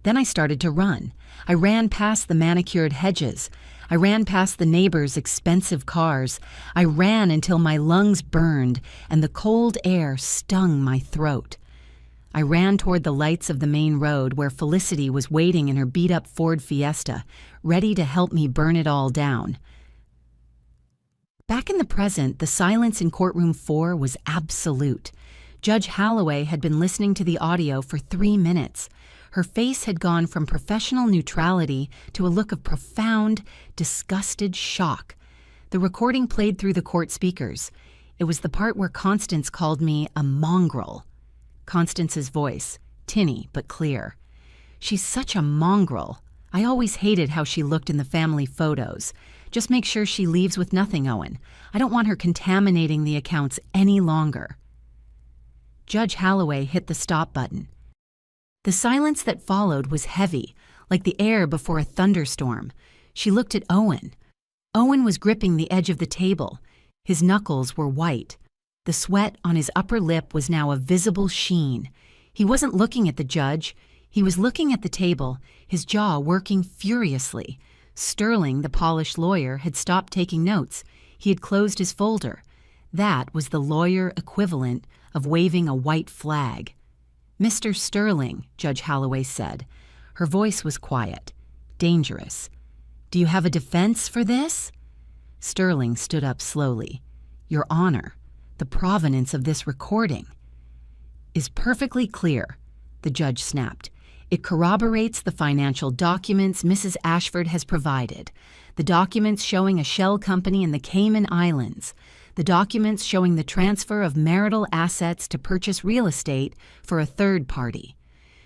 Then I started to run. I ran past the manicured hedges. I ran past the neighbors' expensive cars. I ran until my lungs burned and the cold air stung my throat. I ran toward the lights of the main road where Felicity was waiting in her beat-up Ford Fiesta, ready to help me burn it all down. Back in the present, the silence in courtroom 4 was absolute. Judge Holloway had been listening to the audio for 3 minutes. Her face had gone from professional neutrality to a look of profound, disgusted shock. The recording played through the court speakers. It was the part where Constance called me a mongrel. Constance's voice, tinny but clear. "She's such a mongrel. I always hated how she looked in the family photos. Just make sure she leaves with nothing, Owen. I don't want her contaminating the accounts any longer." Judge Holloway hit the stop button. The silence that followed was heavy, like the air before a thunderstorm. She looked at Owen. Owen was gripping the edge of the table. His knuckles were white. The sweat on his upper lip was now a visible sheen. He wasn't looking at the judge. He was looking at the table, his jaw working furiously. Sterling, the polished lawyer, had stopped taking notes. He had closed his folder. That was the lawyer equivalent of waving a white flag. "Mr. Sterling," Judge Holloway said. Her voice was quiet, dangerous. "Do you have a defense for this?" Sterling stood up slowly. "Your Honor, the provenance of this recording is perfectly clear," the judge snapped. "It corroborates the financial documents Mrs. Ashford has provided, the documents showing a shell company in the Cayman Islands, the documents showing the transfer of marital assets to purchase real estate for a third party."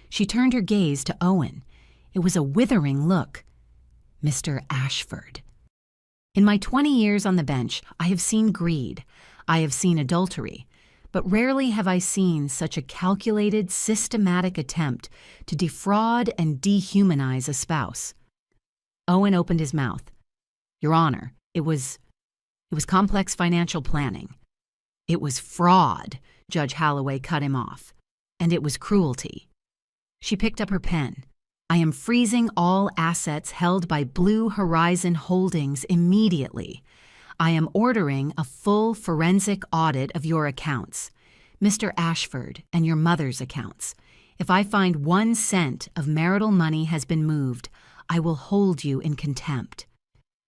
She turned her gaze to Owen. It was a withering look. "Mr. Ashford. In my 20 years on the bench, I have seen greed. I have seen adultery. But rarely have I seen such a calculated, systematic attempt to defraud and dehumanize a spouse." Owen opened his mouth. "Your Honor, it was complex financial planning." "It was fraud," Judge Holloway cut him off. "And it was cruelty." She picked up her pen. "I am freezing all assets held by Blue Horizon Holdings immediately. I am ordering a full forensic audit of your accounts, Mr. Ashford and your mother's accounts. If I find 1 cent of marital money has been moved, I will hold you in contempt."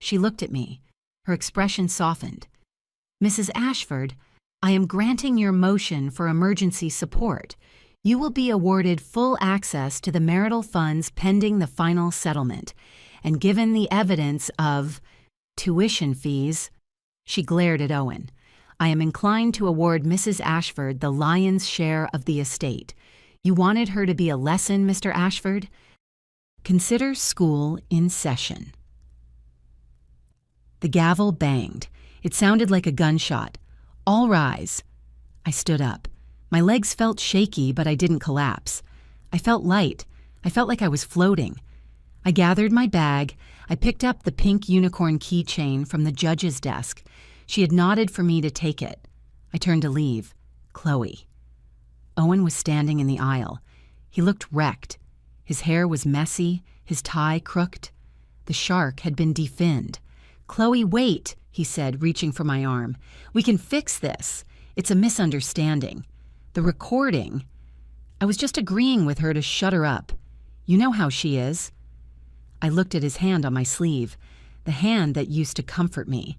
She looked at me. Her expression softened. "Mrs. Ashford, I am granting your motion for emergency support. You will be awarded full access to the marital funds pending the final settlement, and given the evidence of tuition fees." She glared at Owen. "I am inclined to award Mrs. Ashford the lion's share of the estate. You wanted her to be a lesson, Mr. Ashford? Consider school in session." The gavel banged. It sounded like a gunshot. "All rise." I stood up. My legs felt shaky, but I didn't collapse. I felt light. I felt like I was floating. I gathered my bag. I picked up the pink unicorn keychain from the judge's desk. She had nodded for me to take it. I turned to leave. Chloe. Owen was standing in the aisle. He looked wrecked. His hair was messy, his tie crooked. The shark had been definned. "Chloe, wait," he said, reaching for my arm. "We can fix this. It's a misunderstanding. The recording. I was just agreeing with her to shut her up. You know how she is." I looked at his hand on my sleeve, the hand that used to comfort me,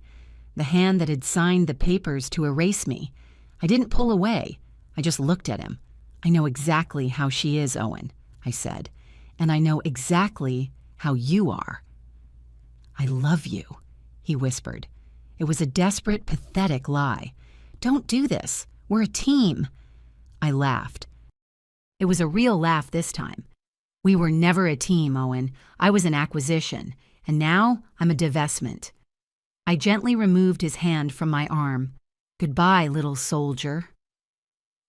the hand that had signed the papers to erase me. I didn't pull away. I just looked at him. "I know exactly how she is, Owen," I said, "and I know exactly how you are." "I love you," he whispered. It was a desperate, pathetic lie. "Don't do this. We're a team." I laughed. It was a real laugh this time. "We were never a team, Owen. I was an acquisition, and now I'm a divestment." I gently removed his hand from my arm. "Goodbye, little soldier."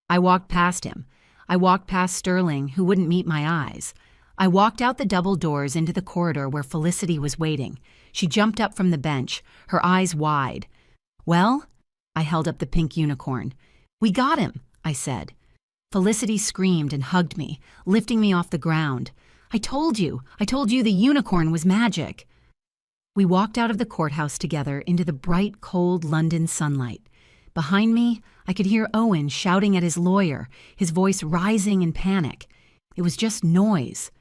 I walked past him. I walked past Sterling, who wouldn't meet my eyes. I walked out the double doors into the corridor where Felicity was waiting. She jumped up from the bench, her eyes wide. "Well?" I held up the pink unicorn. "We got him," I said. Felicity screamed and hugged me, lifting me off the ground. I told you the unicorn was magic." We walked out of the courthouse together into the bright, cold London sunlight. Behind me, I could hear Owen shouting at his lawyer, his voice rising in panic. It was just noise.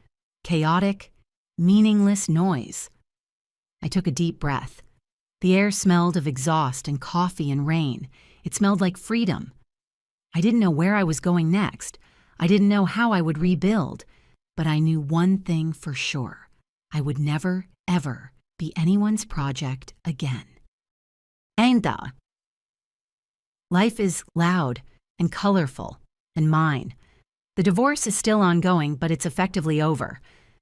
Chaotic, meaningless noise. I took a deep breath. The air smelled of exhaust and coffee and rain. It smelled like freedom. I didn't know where I was going next. I didn't know how I would rebuild. But I knew one thing for sure. I would never, ever be anyone's project again. Ainda. Life is loud and colorful and mine. The divorce is still ongoing, but it's effectively over.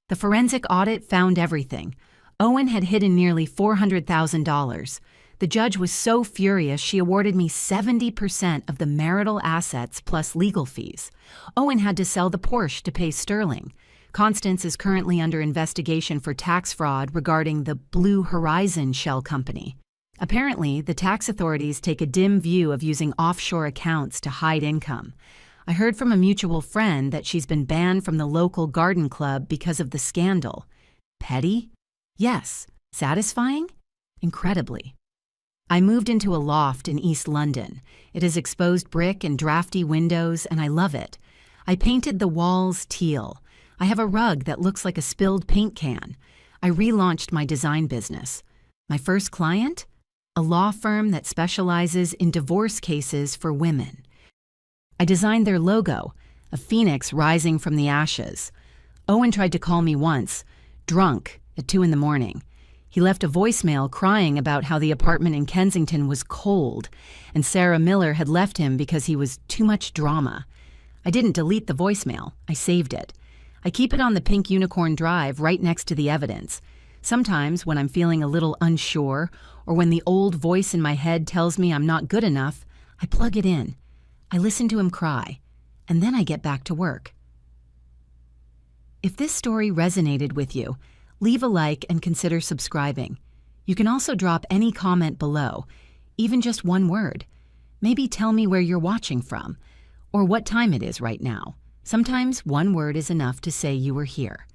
The forensic audit found everything. Owen had hidden nearly $400,000. The judge was so furious she awarded me 70% of the marital assets plus legal fees. Owen had to sell the Porsche to pay Sterling. Constance is currently under investigation for tax fraud regarding the Blue Horizon shell company. Apparently, the tax authorities take a dim view of using offshore accounts to hide income. I heard from a mutual friend that she's been banned from the local garden club because of the scandal. Petty? Yes. Satisfying? Incredibly. I moved into a loft in East London. It has exposed brick and drafty windows, and I love it. I painted the walls teal. I have a rug that looks like a spilled paint can. I relaunched my design business. My first client? A law firm that specializes in divorce cases for women. I designed their logo, a phoenix rising from the ashes. Owen tried to call me once, drunk, at 2 a.m. He left a voicemail crying about how the apartment in Kensington was cold, and Sarah Miller had left him because he was too much drama. I didn't delete the voicemail. I saved it. I keep it on the pink unicorn drive right next to the evidence. Sometimes, when I'm feeling a little unsure, or when the old voice in my head tells me I'm not good enough, I plug it in. I listen to him cry, and then I get back to work. If this story resonated with you, leave a like and consider subscribing. You can also drop any comment below, even just one word. Maybe tell me where you're watching from, or what time it is right now. Sometimes one word is enough to say you were here.